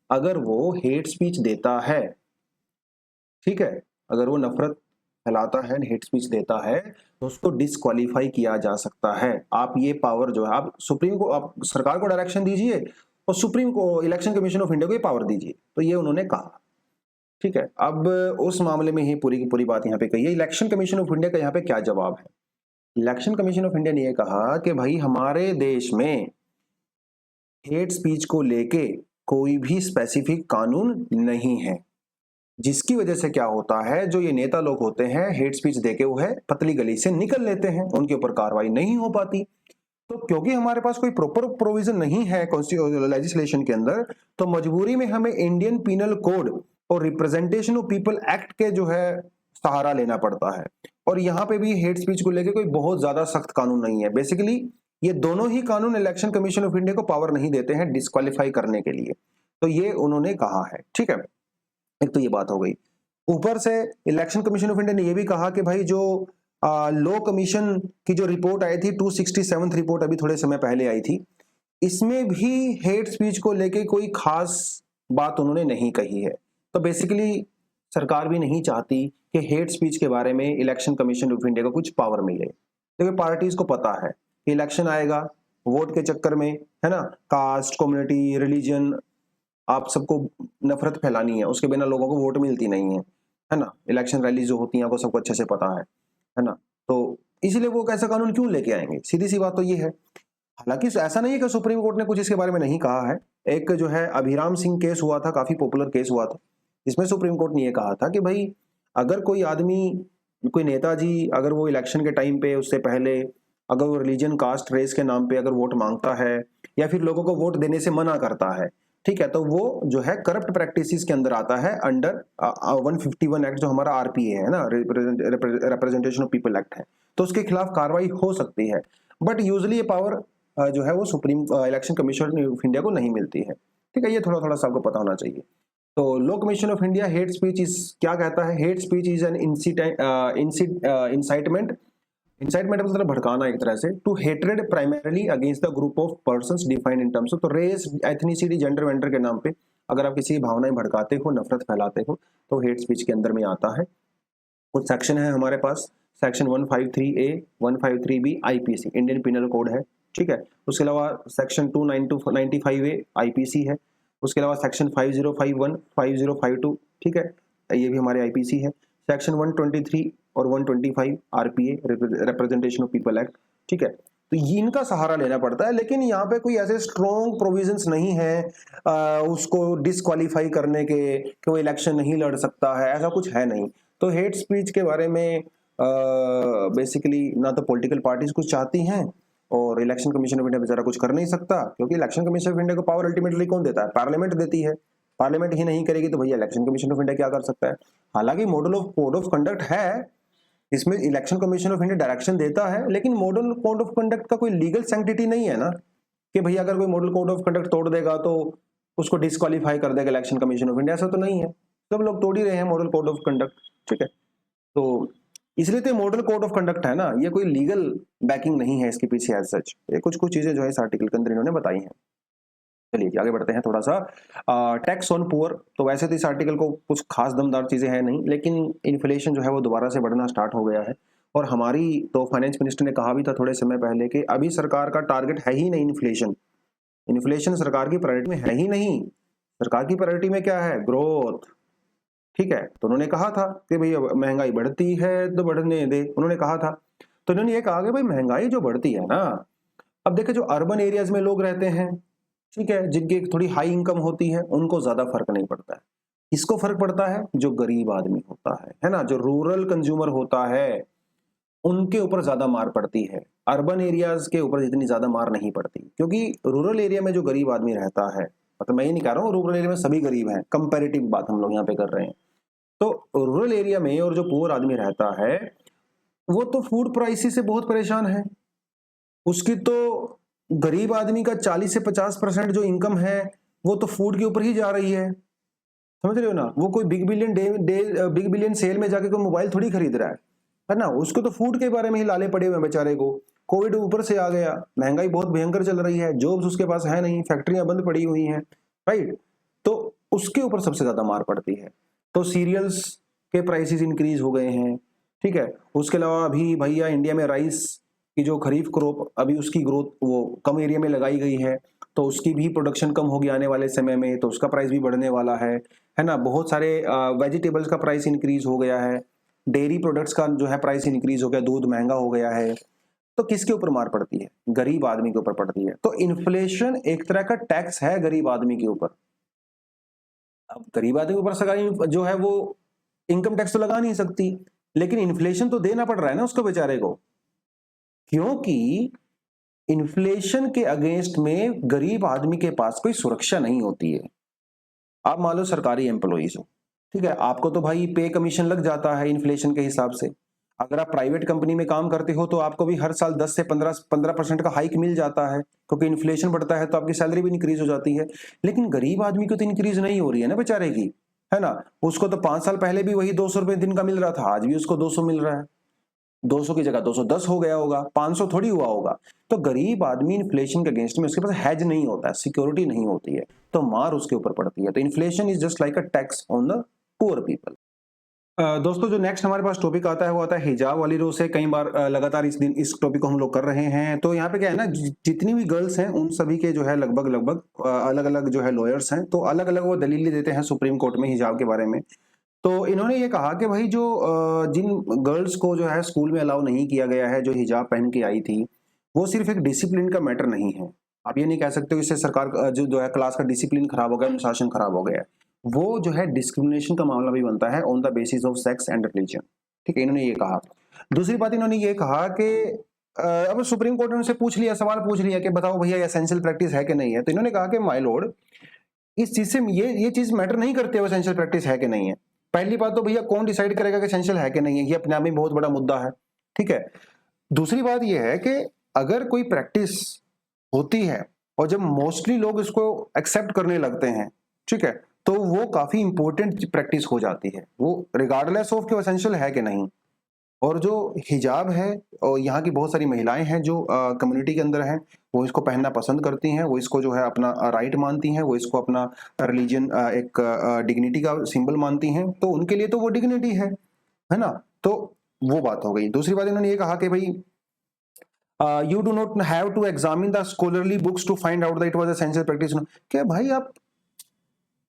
A: अगर वो हेट स्पीच देता है, ठीक है, अगर वो नफरत फैलाता है, हेट स्पीच देता है, तो उसको डिस्क्वालीफाई किया जा सकता है। आप ये पावर जो है आप सुप्रीम को, आप सरकार को डायरेक्शन दीजिए, और सुप्रीम को, इलेक्शन कमीशन ऑफ इंडिया को ये पावर दीजिए। तो ये उन्होंने कहा, ठीक है। अब उस मामले में ही पूरी की पूरी बात यहाँ पे कही है। इलेक्शन कमीशन ऑफ इंडिया का यहाँ पे क्या जवाब है, इलेक्शन कमीशन ऑफ इंडिया ने ये कहा कि भाई हमारे देश में हेट स्पीच को लेके कोई भी स्पेसिफिक कानून नहीं है, जिसकी वजह से क्या होता है, जो ये नेता लोग होते हैं हेट स्पीच देके वो है पतली गली से निकल लेते हैं, उनके ऊपर कार्रवाई नहीं हो पाती। तो क्योंकि हमारे पास कोई प्रॉपर प्रोविजन नहीं है लेजिस्लेशन के अंदर, तो मजबूरी में हमें इंडियन पीनल कोड और रिप्रेजेंटेशन ऑफ पीपल एक्ट के जो है सहारा लेना पड़ता है। और यहाँ पे भी हेट स्पीच को लेकर कोई बहुत ज्यादा सख्त कानून नहीं है। बेसिकली ये दोनों ही कानून इलेक्शन कमीशन ऑफ इंडिया को पावर नहीं देते हैं डिस्क्वालीफाई करने के लिए, तो ये उन्होंने कहा है, ठीक है। एक तो ये बात हो गई। ऊपर से इलेक्शन कमीशन ऑफ इंडिया ने ये भी कहा कि भाई जो लॉ कमीशन की जो रिपोर्ट आई थी, 267th रिपोर्ट अभी थोड़े समय पहले आई थी, इसमें भी हेट स्पीच को लेके कोई खास बात उन्होंने नहीं कही है। तो बेसिकली सरकार भी नहीं चाहती कि हेट स्पीच के बारे में इलेक्शन कमीशन ऑफ इंडिया को कुछ पावर मिले, क्योंकि पार्टीज को पता है कि इलेक्शन आएगा, वोट के चक्कर में, है ना, कास्ट, कम्युनिटी, रिलीजन, आप सबको नफरत फैलानी है, उसके बिना लोगों को वोट मिलती नहीं है ना। इलेक्शन रैली जो होती हैं आपको सबको अच्छे से पता है ना। तो इसीलिए वो कैसा कानून क्यों लेके आएंगे, सीधी सी बात तो ये है। हालांकि ऐसा नहीं है कि सुप्रीम कोर्ट ने कुछ इसके बारे में नहीं कहा है। एक जो है अभिराम सिंह केस हुआ था, काफी पॉपुलर केस हुआ था, जिसमें सुप्रीम कोर्ट ने यह कहा था कि भाई अगर कोई आदमी, कोई नेताजी, अगर वो इलेक्शन के टाइम पे, उससे पहले अगर वो रिलीजन, कास्ट, रेस के नाम पे अगर वोट मांगता है, या फिर लोगों को वोट देने से मना करता है, ठीक है, तो वो जो है करप्ट प्रैक्टिसेस के अंदर आता है, अंडर 151 एक्ट जो हमारा आरपीए है ना, रिप्रेजेंटेशन ऑफ पीपल एक्ट है, तो उसके खिलाफ कार्रवाई हो सकती है। बट यूजुअली ये पावर जो है वो supreme election commission of India को नहीं मिलती है, ठीक है। ये थोड़ा थोड़ा सा आपको पता होना चाहिए। तो law commission of India hate speech is क्या कहता है, hate speech is an incitement incitement मतलब भड़काना एक तरह से, to hatred primarily against the group of persons defined in terms of, तो रेस, एथनिसिटी, जेंडर वेंडर के नाम पे अगर आप किसी की भावनाएं भड़काते हो, नफरत फैलाते हो, तो हेट स्पीच के अंदर में आता है। कुछ सेक्शन है हमारे पास, section 153A 153B IPC Indian penal code है, ठीक है। उसके अलावा सेक्शन 29295A आईपीसी है। उसके अलावा सेक्शन 5051 5052, ठीक है, ये भी हमारे आईपीसी है। सेक्शन 123 और 125 RPA representation of people act, ठीक है। तो ये इनका सहारा लेना पड़ता है, लेकिन यहाँ पे कोई ऐसे स्ट्रॉन्ग प्रोविजंस नहीं है उसको डिसक्वालीफाई करने के कि वो इलेक्शन नहीं लड़ सकता है, ऐसा कुछ है नहीं। तो हेट स्पीच के बारे में बेसिकली ना तो पॉलिटिकल पार्टीज कुछ चाहती हैं और इलेक्शन कमीशन ऑफ इंडिया बेचारा कुछ कर नहीं सकता, क्योंकि इलेक्शन कमीशन ऑफ इंडिया को पावर अल्टीमेटली कौन देता है? पार्लियामेंट देती है। पार्लियामेंट ही नहीं करेगी तो भैया इलेक्शन कमीशन ऑफ इंडिया क्या कर सकता है? हालांकि model of code of conduct है, इसमें election commission of India direction देता है, लेकिन मॉडल कोड ऑफ कंडक्ट का कोई लीगल सैंक्टिटी नहीं है ना, कि भैया अगर कोई मॉडल कोड ऑफ कंडक्ट तोड़ देगा तो उसको डिस्क्वालीफाई कर देगा इलेक्शन कमीशन ऑफ इंडिया, ऐसा तो नहीं है। सब लोग तोड़ ही रहे हैं मॉडल कोड ऑफ कंडक्ट, ठीक है। तो इसलिए तो मॉडल कोड ऑफ कंडक्ट है ना, ये कोई लीगल बैकिंग नहीं है इसके पीछे एज सच। ये कुछ कुछ चीजें जो है इस आर्टिकल के अंदर इन्होंने बताई हैं। चलिए आगे बढ़ते हैं थोड़ा सा। टैक्स ऑन पुअर, तो वैसे तो इस आर्टिकल को कुछ खास दमदार चीजें हैं नहीं, लेकिन इन्फ्लेशन जो है वो दोबारा से बढ़ना स्टार्ट हो गया है। और हमारी तो फाइनेंस मिनिस्टर ने कहा भी था थोड़े समय पहले कि अभी सरकार का टारगेट है ही नहीं इन्फ्लेशन, इन्फ्लेशन सरकार की प्रायोरिटी में है ही नहीं। सरकार की प्रायोरिटी में क्या है? ग्रोथ, ठीक है। तो उन्होंने कहा था कि भैया महंगाई बढ़ती है तो बढ़ने दे, उन्होंने कहा था। तो इन्होंने ये कहा कि भाई महंगाई जो बढ़ती है ना, अब देखिए जो अर्बन एरियाज में लोग रहते हैं, ठीक है, जिनकी थोड़ी हाई इनकम होती है, उनको ज्यादा फर्क नहीं पड़ता है। किसको फर्क पड़ता है? जो गरीब आदमी होता है ना, जो रूरल कंज्यूमर होता है, उनके ऊपर ज्यादा मार पड़ती है। अर्बन एरियाज के ऊपर इतनी ज्यादा मार नहीं पड़ती, क्योंकि रूरल एरिया में जो गरीब आदमी रहता है, मतलब मैं ये नहीं कह रहा हूँ रूरल एरिया में सभी गरीब हैं, कंपैरेटिव बात हम लोग यहाँ पे कर रहे हैं। तो रूरल एरिया में और जो पुअर आदमी रहता है, वो तो फूड प्राइसेस से बहुत परेशान है। उसकी तो गरीब आदमी का 40 से 50% जो इनकम है वो तो फूड के ऊपर ही जा रही है, समझ रहे हो ना। वो कोई बिग बिलियन सेल में जाके कोई मोबाइल थोड़ी खरीद रहा है ना, उसको तो फूड के बारे में ही लाले पड़े हुए हैं बेचारे को। कोविड ऊपर से आ गया, महंगाई बहुत भयंकर चल रही है, जॉब्स उसके पास है नहीं, फैक्ट्रियां बंद पड़ी हुई हैं, राइट। तो उसके ऊपर सबसे ज्यादा मार पड़ती है। तो सीरियल्स के प्राइसेस इंक्रीज हो गए हैं, ठीक है। उसके अलावा अभी भैया इंडिया में राइस की जो खरीफ क्रॉप अभी उसकी ग्रोथ वो कम एरिया में लगाई गई है, तो उसकी भी प्रोडक्शन कम होगी आने वाले समय में, तो उसका प्राइस भी बढ़ने वाला है ना। बहुत सारे वेजिटेबल्स का प्राइस इंक्रीज हो गया है, डेयरी प्रोडक्ट्स का जो है प्राइस इंक्रीज हो गया, दूध महंगा हो गया है। तो किसके ऊपर मार पड़ती है? गरीब आदमी के ऊपर पड़ती है। तो इन्फ्लेशन एक तरह का टैक्स है गरीब आदमी के ऊपर। अब गरीब आदमी के ऊपर सरकार जो है वो इनकम टैक्स तो लगा नहीं सकती, लेकिन इन्फ्लेशन तो देना पड़ रहा है ना उसको बेचारे को, क्योंकि इन्फ्लेशन के अगेंस्ट में गरीब आदमी के पास कोई सुरक्षा नहीं होती है। आप मान लो सरकारी एम्प्लॉइज हो, ठीक है, आपको तो भाई पे कमीशन लग जाता है इन्फ्लेशन के हिसाब से। अगर आप प्राइवेट कंपनी में काम करते हो तो आपको भी हर साल 10 से 15% का हाइक मिल जाता है, क्योंकि इन्फ्लेशन बढ़ता है तो आपकी सैलरी भी इंक्रीज हो जाती है। लेकिन गरीब आदमी को तो इंक्रीज नहीं हो रही है ना बेचारे की, है ना। उसको तो 5 साल पहले भी वही 200 रुपए दिन का मिल रहा था, आज भी उसको 200 मिल रहा है। 200 की जगह 210 हो गया होगा, 500 थोड़ी हुआ होगा। तो गरीब आदमी इन्फ्लेशन के अगेंस्ट में उसके पास हेज नहीं होता है, सिक्योरिटी नहीं होती है, तो मार उसके ऊपर पड़ती है। तो inflation is just like a tax on the poor people. दोस्तों जो नेक्स्ट हमारे पास टॉपिक आता है वो आता है हिजाब वाली रो से। कई बार लगातार इस टॉपिक को हम लोग कर रहे हैं। तो यहाँ पे क्या है ना, जितनी भी गर्ल्स हैं उन सभी के जो है लगभग लगभग अलग अलग जो है लॉयर्स हैं, तो अलग अलग वो दलीलें देते हैं सुप्रीम कोर्ट में हिजाब के बारे में। तो इन्होंने ये कहा कि भाई जो जिन गर्ल्स को जो है स्कूल में अलाउ नहीं किया गया है, जो हिजाब पहन के आई थी, वो सिर्फ एक डिसिप्लिन का मैटर नहीं है। आप ये नहीं कह सकते हो इससे सरकार जो है क्लास का डिसिप्लिन खराब हो गया, अनुशासन खराब हो गया है। वो जो है डिस्क्रिमिनेशन का मामला भी बनता है on the basis of sex and religion, ठीक है, इन्होंने ये कहा। दूसरी बात इन्होंने ये कहा कि अब सुप्रीम कोर्ट ने उनसे पूछ लिया, सवाल पूछ लिया कि बताओ भैया एसेंशियल प्रैक्टिस है कि नहीं है। तो इन्होंने कहा कि माय लॉर्ड, इस चीज से ये चीज मैटर नहीं करती है एसेंशियल प्रैक्टिस है कि नहीं है। पहली बात तो भैया कौन डिसाइड करेगा कि एसेंशियल है कि नहीं है, ये अपने आप में बहुत बड़ा मुद्दा है, ठीक है। दूसरी बात यह है कि अगर कोई प्रैक्टिस होती है और जब मोस्टली लोग इसको एक्सेप्ट करने लगते हैं, ठीक है, तो वो काफी इंपॉर्टेंट प्रैक्टिस हो जाती है, वो रिगार्डलेस ऑफ कि एसेंशियल है कि नहीं। और जो हिजाब है और यहाँ की बहुत सारी महिलाएं हैं जो कम्युनिटी के अंदर हैं, वो इसको पहनना पसंद करती हैं, वो इसको जो है अपना राइट मानती हैं, वो इसको अपना रिलीजन एक डिग्निटी का सिंबल मानती हैं, तो उनके लिए तो वो डिग्निटी है ना। तो वो बात हो गई। दूसरी बात इन्होंने ये कहा कि भाई you do not have to examine the scholarly books to find out that it was essential practice. कि भाई आप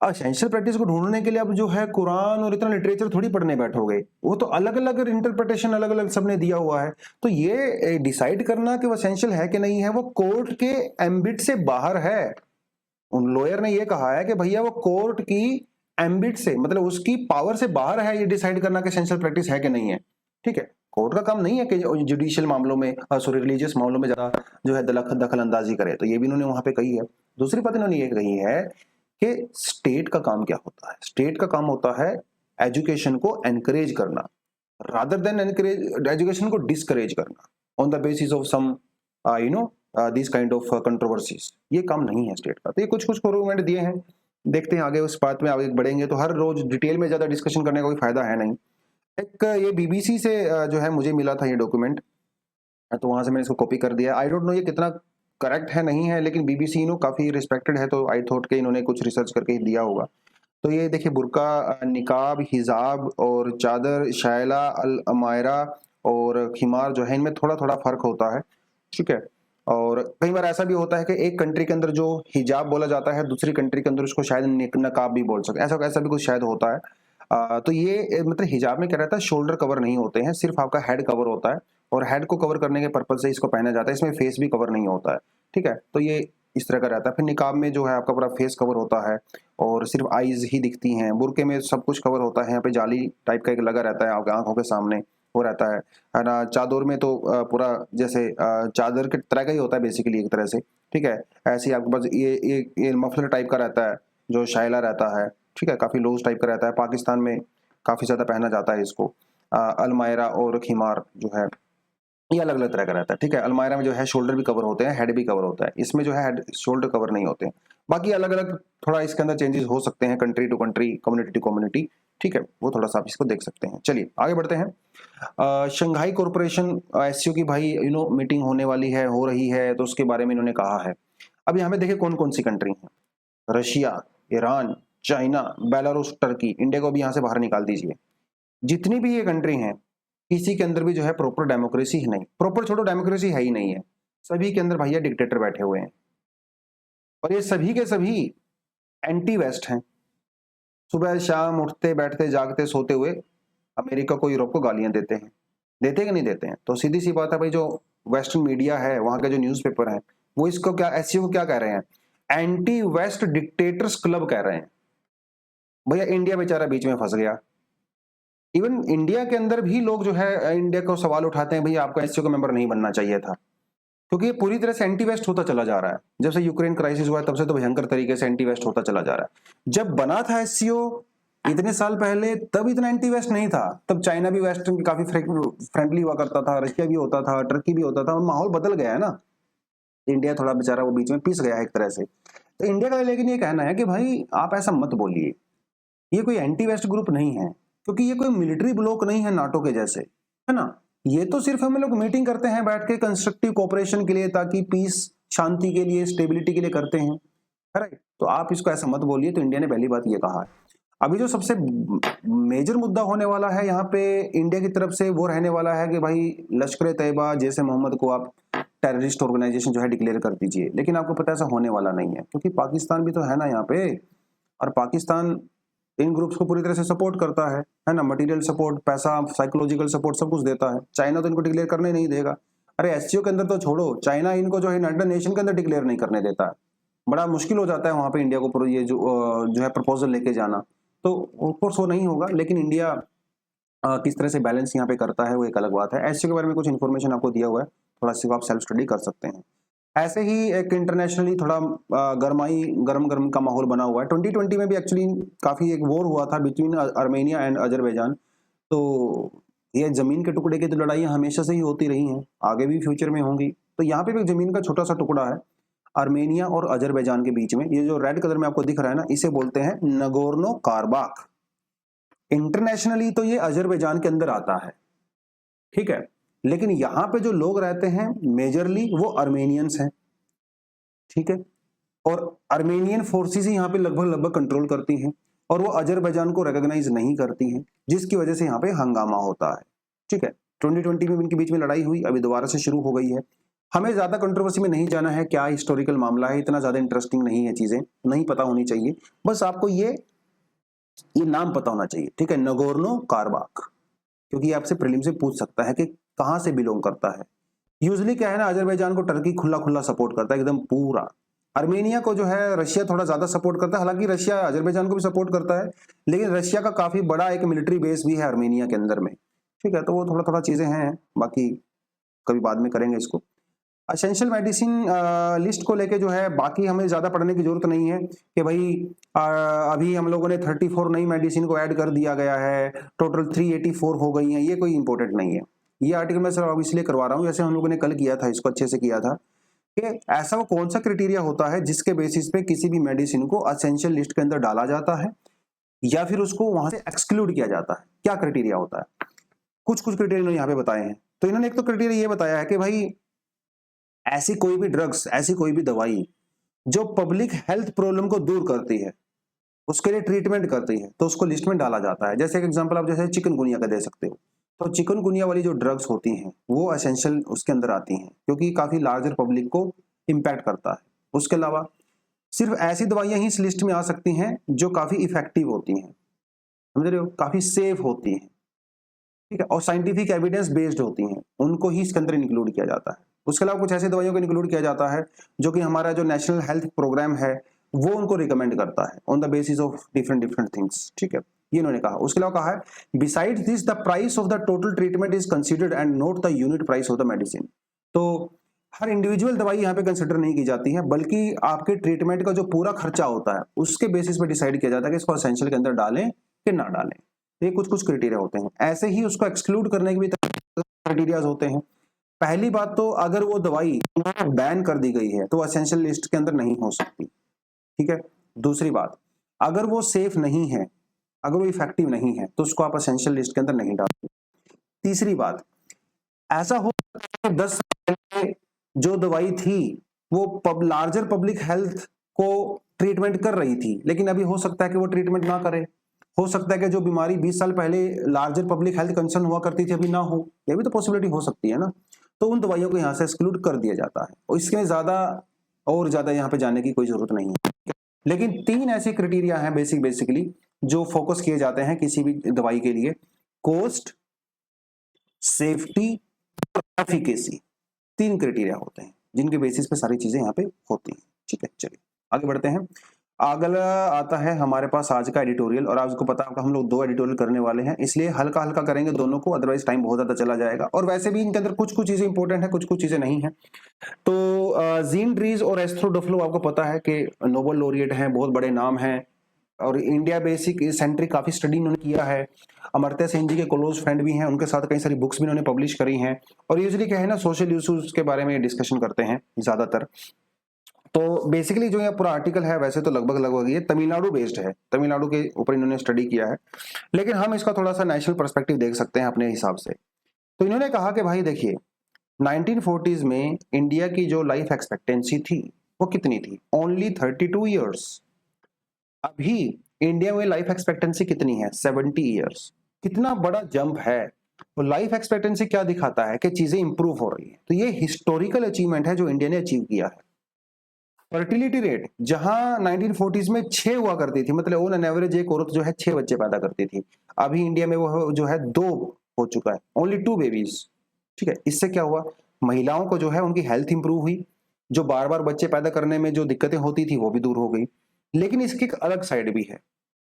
A: एसेंशियल प्रैक्टिस को ढूंढने के लिए आप जो है कुरान और इतना लिटरेचर थोड़ी पढ़ने बैठोगे, वो तो अलग अलग इंटरप्रिटेशन अलग अलग सबने दिया हुआ है। तो ये डिसाइड करना कि वो एसेंशियल है कि नहीं है, वो कोर्ट के एम्बिट से बाहर है। उन लॉयर ने ये कहा है कि भैया वो कोर्ट की एम्बिट से, मतलब उसकी पावर से बाहर है ये डिसाइड करना कि एसेंशियल प्रैक्टिस है कि नहीं है। ठीक है, कोर्ट का काम नहीं है कि जुडिशियल मामलों में, सॉरी रिलीजियस मामलों में ज्यादा जो है दखल अंदाजी करे। तो ये भी इन्होंने वहां पे कही है। दूसरी बात इन्होंने ये कही है कि स्टेट का काम क्या होता है। स्टेट का काम होता है एजुकेशन को एनकरेज करना, रादर देन एनकरेज एजुकेशन को डिस्करेज करना on the basis of some you know this kind of controversies. ये काम नहीं है स्टेट का। तो ये कुछ कुछ गवर्नमेंट दिए हैं, देखते हैं आगे उस बात में आगे बढ़ेंगे। तो हर रोज डिटेल में ज्यादा डिस्कशन करने का कोई फायदा है नहीं। एक ये बीबीसी से जो है मुझे मिला था ये डॉक्यूमेंट, तो वहां से मैंने इसको कॉपी कर दिया। आई डोंट नो ये कितना करेक्ट है नहीं है, लेकिन बीबीसी काफी रिस्पेक्टेड है, तो आई थॉट के इन्होंने कुछ रिसर्च करके ही दिया होगा। तो ये देखिए, बुर्का, निकाब, हिजाब और चादर, शायला, अल अमायरा और खिमार जो है, इनमें थोड़ा थोड़ा फर्क होता है। ठीक है, और कई बार ऐसा भी होता है कि एक कंट्री के अंदर जो हिजाब बोला जाता है, दूसरी कंट्री के अंदर उसको शायद नकाब भी बोल सकते हैं, ऐसा ऐसा भी कुछ शायद होता है। तो ये मतलब हिजाब में क्या रहता है, शोल्डर कवर नहीं होते हैं, सिर्फ आपका हेड कवर होता है, और हेड को कवर करने के पर्पज से इसको पहना जाता है, इसमें फेस भी कवर नहीं होता है। ठीक है, तो ये इस तरह का रहता है। फिर निकाब में जो है आपका पूरा फेस कवर होता है और सिर्फ आईज ही दिखती हैं। बुरके में सब कुछ कवर होता है, यहाँ पे जाली टाइप का एक लगा रहता है आपके आंखों के सामने, वो रहता है ना। चादर में तो पूरा जैसे चादर के तरह का ही होता है बेसिकली एक तरह से। ठीक है, ऐसे ही आपके पास ये मफलर टाइप का रहता है जो शायला रहता है। ठीक है, काफी लूज टाइप का रहता है, पाकिस्तान में काफी ज्यादा पहना जाता है इसको। अलमायरा और खिमार जो है ये अलग अलग तरह का रहता है। ठीक है, अलमायरा में जो है शोल्डर भी कवर होते हैं, हेड भी कवर होता है, इसमें जो है हेड शोल्डर कवर नहीं होते हैं। बाकी अलग अलग थोड़ा इसके अंदर चेंजेस हो सकते हैं, country to country, community to community. ठीक है, वो थोड़ा सा आप इसको देख सकते हैं। चलिए आगे बढ़ते हैं। शंघाई कॉरपोरेशन एससीओ की भाई मीटिंग होने वाली है, हो रही है, तो उसके बारे में इन्होंने कहा है। अब यहाँ पे देखिए कौन कौन सी कंट्री है, Russia, Iran, China, Belarus, Turkey. India को भी यहाँ से बाहर निकाल दीजिए। जितनी भी ये कंट्री हैं, किसी के अंदर भी जो है प्रॉपर डेमोक्रेसी ही नहीं, प्रॉपर छोड़ो डेमोक्रेसी है ही नहीं है। सभी के अंदर भैया डिक्टेटर बैठे हुए हैं, और ये सभी के सभी एंटी वेस्ट हैं। सुबह शाम उठते बैठते जागते सोते हुए अमेरिका को, यूरोप को गालियां देते हैं। देते कि नहीं देते हैं? तो सीधी सी बात है भाई, जो वेस्टर्न मीडिया है, वहां के जो न्यूज़पेपर हैं, वो इसको क्या, एससीओ को क्या कह रहे हैं, एंटी वेस्ट डिक्टेटर्स क्लब कह रहे हैं। भैया इंडिया बेचारा बीच में फंस गया। इवन इंडिया के अंदर भी लोग जो है इंडिया को सवाल उठाते हैं, भैया आपको एससीओ का मेंबर नहीं बनना चाहिए था, क्योंकि ये पूरी तरह से एंटी वेस्ट होता चला जा रहा है। जब से यूक्रेन क्राइसिस हुआ है तब से तो भयंकर तरीके से एंटी वेस्ट होता चला जा रहा है। जब बना था एससीओ इतने साल पहले, तब इतना एंटी वेस्ट नहीं था। तब चाइना भी वेस्टर्न काफी फ्रेंडली हुआ करता था, रशिया भी होता था, टर्की भी होता था, और माहौल बदल गया है ना। इंडिया थोड़ा बेचारा वो बीच में पिस गया है एक तरह से। तो इंडिया का लेकिन ये कहना है कि भाई आप ऐसा मत बोलिए, ये कोई एंटी वेस्ट ग्रुप नहीं है, क्योंकि ये कोई मिलिट्री ब्लॉक नहीं है नाटो के जैसे, है ना। ये तो सिर्फ हम लोग मीटिंग करते हैं बैठ के कंस्ट्रक्टिव कोऑपरेशन के लिए, ताकि पीस, शांति के लिए, स्टेबिलिटी के लिए करते हैं, राइट। तो आप इसको ऐसा मत बोलिए। तो इंडिया ने पहली बात ये कहा है। अभी जो सबसे मेजर मुद्दा होने वाला है यहाँ पे इंडिया की तरफ से, वो रहने वाला है कि भाई लश्कर तैयबा जैसे मोहम्मद को आप टेररिस्ट ऑर्गेनाइजेशन जो है डिक्लेयर कर दीजिए। लेकिन आपको पता है ऐसा होने वाला नहीं है, क्योंकि पाकिस्तान भी तो है ना यहाँ पे, और पाकिस्तान इन ग्रुप्स को पूरी तरह से सपोर्ट करता है ना। मटेरियल सपोर्ट, पैसा, साइकोलॉजिकल सपोर्ट सब कुछ देता है। चाइना तो इनको डिक्लेयर करने नहीं देगा। अरे एससीओ के अंदर तो छोड़ो, चाइना इनको जो है यूनाइटेड नेशन के अंदर डिक्लेयर नहीं करने देता है। बड़ा मुश्किल हो जाता है वहां पे इंडिया को ये जो है प्रपोजल लेके जाना। तो ऑफकोर्स वो नहीं होगा, लेकिन इंडिया किस तरह से बैलेंस यहाँ पे करता है वो एक अलग बात है। एससीओ के बारे में कुछ इन्फॉर्मेशन आपको दिया हुआ है, थोड़ा सी आप सेल्फ स्टडी कर सकते हैं। ऐसे ही एक इंटरनेशनली थोड़ा गर्म गर्म का माहौल बना हुआ है। 2020 में भी एक्चुअली काफी एक वॉर हुआ था बिटवीन आर्मेनिया एंड अजरबैजान। तो ये जमीन के टुकड़े की तो लड़ाइयाँ हमेशा से ही होती रही हैं, आगे भी फ्यूचर में होंगी। तो यहाँ पे भी जमीन का छोटा सा टुकड़ा है आर्मेनिया और अजरबैजान के बीच में। ये जो रेड कलर में आपको दिख रहा है ना, इसे बोलते हैं नगोर्नो कारबाख। इंटरनेशनली तो ये अजरबैजान के अंदर आता है, ठीक है। लेकिन यहाँ पे जो लोग रहते हैं मेजरली वो अर्मेनियंस हैं, ठीक है। और अर्मेनियन फोर्सेस ही यहाँ पे लगभग लगभग कंट्रोल करती हैं और वो अजरबैजान को रिकॉग्नाइज नहीं करती हैं, जिसकी वजह से यहाँ पे हंगामा होता है, ठीक है। 2020 में इनके बीच में लड़ाई हुई, अभी दोबारा से शुरू हो गई है। हमें ज्यादा कंट्रोवर्सी में नहीं जाना है, क्या हिस्टोरिकल मामला है, इतना ज्यादा इंटरेस्टिंग नहीं है, चीजें नहीं पता होनी चाहिए, बस आपको ये नाम पता होना चाहिए, ठीक है, नगोर्नो कारबाख, क्योंकि आपसे प्रीलिम से पूछ सकता है कि कहां से बिलोंग करता है। यूजुअली क्या है ना, अजरबैजान को टर्की खुला खुला सपोर्ट करता है एकदम पूरा। अर्मेनिया को जो है रशिया थोड़ा ज्यादा सपोर्ट करता है, हालांकि रशिया अजरबैजान को भी सपोर्ट करता है, लेकिन रशिया का काफी बड़ा एक मिलिट्री बेस भी है अर्मेनिया के अंदर में, ठीक है। तो वो थोड़ा थोड़ा चीजें हैं, बाकी कभी बाद में करेंगे इसको। असेंशियल मेडिसिन लिस्ट को लेके जो है बाकी हमें ज्यादा पढ़ने की जरूरत नहीं है कि भाई अभी हम लोगों ने 34 नई मेडिसिन को ऐड कर दिया गया है, टोटल 384 हो गई हैं, ये कोई इंपॉर्टेंट नहीं है। ये आर्टिकल मैं सिर्फ इसलिए करवा रहा हूँ, जैसे हम लोगों ने कल किया था, इसको अच्छे से किया था, कि ऐसा वो कौन सा क्राइटेरिया होता है जिसके बेसिस पे किसी भी मेडिसिन को असेंशियल लिस्ट के अंदर डाला जाता है या फिर उसको वहां से एक्सक्लूड किया जाता है, क्या क्राइटेरिया होता है। कुछ कुछ क्राइटेरिया इन्होंने यहाँ पे बताए हैं। तो इन्होंने एक तो क्राइटेरिया ये बताया है कि भाई ऐसी कोई भी ड्रग्स, ऐसी कोई भी दवाई जो पब्लिक हेल्थ प्रॉब्लम को दूर करती है, उसके लिए ट्रीटमेंट करती है, तो उसको लिस्ट में डाला जाता है। जैसे एक एग्जांपल आप जैसे चिकनगुनिया का दे सकते हो, तो चिकनगुनिया वाली जो ड्रग्स होती हैं वो एसेंशियल उसके अंदर आती हैं, क्योंकि काफी लार्जर पब्लिक को इम्पैक्ट करता है। उसके अलावा सिर्फ ऐसी दवाइयां ही इस लिस्ट में आ सकती हैं जो काफी इफेक्टिव होती हैं, समझ रहे हो, काफी सेफ होती हैं, ठीक है, और साइंटिफिक एविडेंस बेस्ड होती हैं, उनको ही इसके अंदर इंक्लूड किया जाता है। उसके अलावा कुछ ऐसी दवाइयों को इंक्लूड किया जाता है जो कि हमारा जो नेशनल हेल्थ प्रोग्राम है वो उनको रिकमेंड करता है on the basis of different different things, ठीक है, ये इन्होंने कहा। उसके अलावा कहा है beside this the price of the total treatment is considered and note the unit price of the medicine. तो हर इंडिविजुअल दवाई यहाँ पे कंसिडर नहीं की जाती है, बल्कि आपके ट्रीटमेंट का जो पूरा खर्चा होता है उसके बेसिस पे डिसाइड किया जाता है कि इसको एसेंशियल के अंदर डालें कि ना डालें। ये कुछ कुछ क्राइटेरिया होते हैं। ऐसे ही उसको एक्सक्लूड करने के भी क्राइटेरिया होते हैं। पहली बात तो अगर वो दवाई बैन कर दी गई है तो एसेंशियल लिस्ट के अंदर नहीं हो सकती, ठीक है। दूसरी बात, अगर वो सेफ नहीं है, अगर वो इफेक्टिव नहीं है, तो उसको आप एसेंशियल लिस्ट के अंदर नहीं डालते। तीसरी बात, ऐसा हो 10 साल पहले जो दवाई थी वो लार्जर पब्लिक हेल्थ को ट्रीटमेंट कर रही थी, लेकिन अभी हो सकता है कि वो ट्रीटमेंट ना करे। हो सकता है कि जो बीमारी 20 साल पहले लार्जर पब्लिक हेल्थ कंसर्न हुआ करती थी अभी ना हो, ये भी तो पॉसिबिलिटी हो सकती है ना। तो उन दवाइयों को यहाँ से एक्सक्लूड कर दिया जाता है, और इसमें ज्यादा यहाँ पे जाने की कोई जरूरत नहीं है। लेकिन 3 ऐसे क्राइटेरिया हैं बेसिकली जो फोकस किए जाते हैं किसी भी दवाई के लिए: कॉस्ट, सेफ्टी और एफिकेसी। 3 क्राइटेरिया होते हैं जिनके बेसिस पे सारी चीजें यहाँ पे होती हैं, ठीक है। चलिए आगे बढ़ते हैं। अगला आता है हमारे पास आज का एडिटोरियल, और आपको पता है हम लोग 2 एडिटोरियल करने वाले हैं, इसलिए हल्का हल्का करेंगे दोनों को, अदरवाइज टाइम बहुत ज्यादा चला जाएगा। और वैसे भी इनके अंदर कुछ कुछ चीजें इंपॉर्टेंट है, कुछ कुछ चीजें नहीं है। तो जीन ड्रीज और एस्थ्रो डुफ्लो आपको पता है कि नोबेल लॉरिएट हैं, बहुत बड़े नाम हैं, और इंडिया बेसिक सेंट्रिक काफी स्टडी इन्होंने किया है। अमर्त्य सेन जी के क्लोज फ्रेंड भी हैं, उनके साथ कई सारी बुक्स भी इन्होंने पब्लिश करी हैं, और यूजुअली क्या है ना, सोशल इश्यूज के बारे में डिस्कशन करते हैं ज्यादातर। तो बेसिकली जो ये पूरा आर्टिकल है वैसे तो लगभग ये तमिलनाडु बेस्ड है, तमिलनाडु के ऊपर इन्होंने स्टडी किया है, लेकिन हम इसका थोड़ा सा नेशनल पर्सपेक्टिव देख सकते हैं अपने हिसाब से। तो इन्होंने कहा कि भाई देखिए 1940s में इंडिया की जो लाइफ एक्सपेक्टेंसी थी वो कितनी थी, ओनली 32 ईयर्स। अभी इंडिया में लाइफ एक्सपेक्टेंसी कितनी है, 70 ईयर्स। कितना बड़ा जंप है। तो लाइफ एक्सपेक्टेंसी क्या दिखाता है कि चीजें इंप्रूव हो रही है। तो ये हिस्टोरिकल अचीवमेंट है जो इंडिया ने अचीव किया है। फर्टिलिटी रेट जहां 1940s में 6 हुआ करती थी, मतलब ऑन एन एवरेज एक औरत जो है 6 बच्चे पैदा करती थी, अभी इंडिया में वो जो है 2 हो चुका है, ओनली 2 बेबीज, ठीक है। इससे क्या हुआ, महिलाओं को जो है उनकी हेल्थ इंप्रूव हुई, जो बार बार बच्चे पैदा करने में जो दिक्कतें होती थी वो भी दूर हो गई। लेकिन इसकी एक अलग साइड भी है,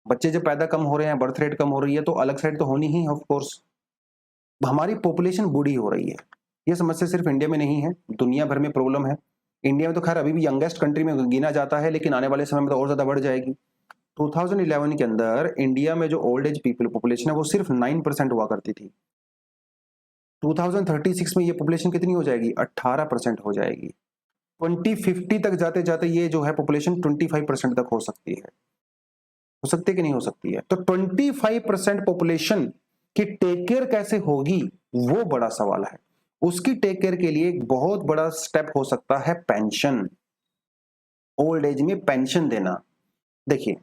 A: बच्चे जब पैदा कम हो रहे हैं, बर्थ रेट कम हो रही है, तो अलग साइड तो होनी ही है ऑफ कोर्स, हमारी पॉपुलेशन बूढ़ी हो रही है। ये समस्या सिर्फ इंडिया में नहीं है, दुनिया भर में प्रॉब्लम है। इंडिया में तो खैर अभी भी यंगेस्ट कंट्री में गिना जाता है, लेकिन आने वाले समय में तो और ज्यादा बढ़ जाएगी। 2011 के अंदर इंडिया में जो ओल्ड एज पीपल पॉपुलेशन है वो सिर्फ 9% हुआ करती थी। 2036 में ये पॉपुलेशन कितनी हो जाएगी, 18% हो जाएगी। 2050 तक जाते जाते ये जो है पॉपुलेशन 25% तक हो सकती है। हो सकती है कि नहीं हो सकती है। तो 25% पॉपुलेशन की टेक केयर कैसे होगी, वो बड़ा सवाल है। उसकी टेक केयर के लिए एक बहुत बड़ा स्टेप हो सकता है पेंशन, ओल्ड एज में पेंशन देना। देखिए,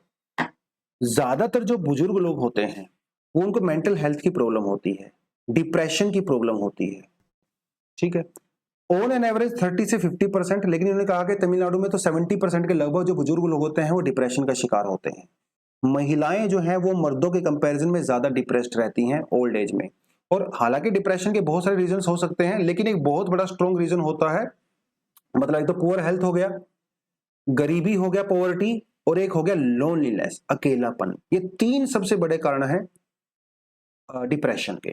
A: ज्यादातर जो बुजुर्ग लोग होते हैं वो उनको मेंटल हेल्थ की प्रॉब्लम होती है, डिप्रेशन की प्रॉब्लम होती है, ठीक है। ऑन एन एवरेज 30 से 50%, लेकिन उन्होंने कहा कि तमिलनाडु में तो 70% के लगभग जो बुजुर्ग लोग होते हैं वो डिप्रेशन का शिकार होते हैं। महिलाएं जो हैं वो मर्दों के कंपैरिजन में ज्यादा डिप्रेस्ड रहती हैं ओल्ड एज में। और हालांकि डिप्रेशन के बहुत सारे रीजंस हो सकते हैं, लेकिन एक बहुत बड़ा स्ट्रॉन्ग रीजन होता है, मतलब एक तो पुअर हेल्थ हो गया, गरीबी हो गया, पॉवर्टी, और एक हो गया लोनलीनेस, अकेलापन। ये तीन सबसे बड़े कारण हैं डिप्रेशन के।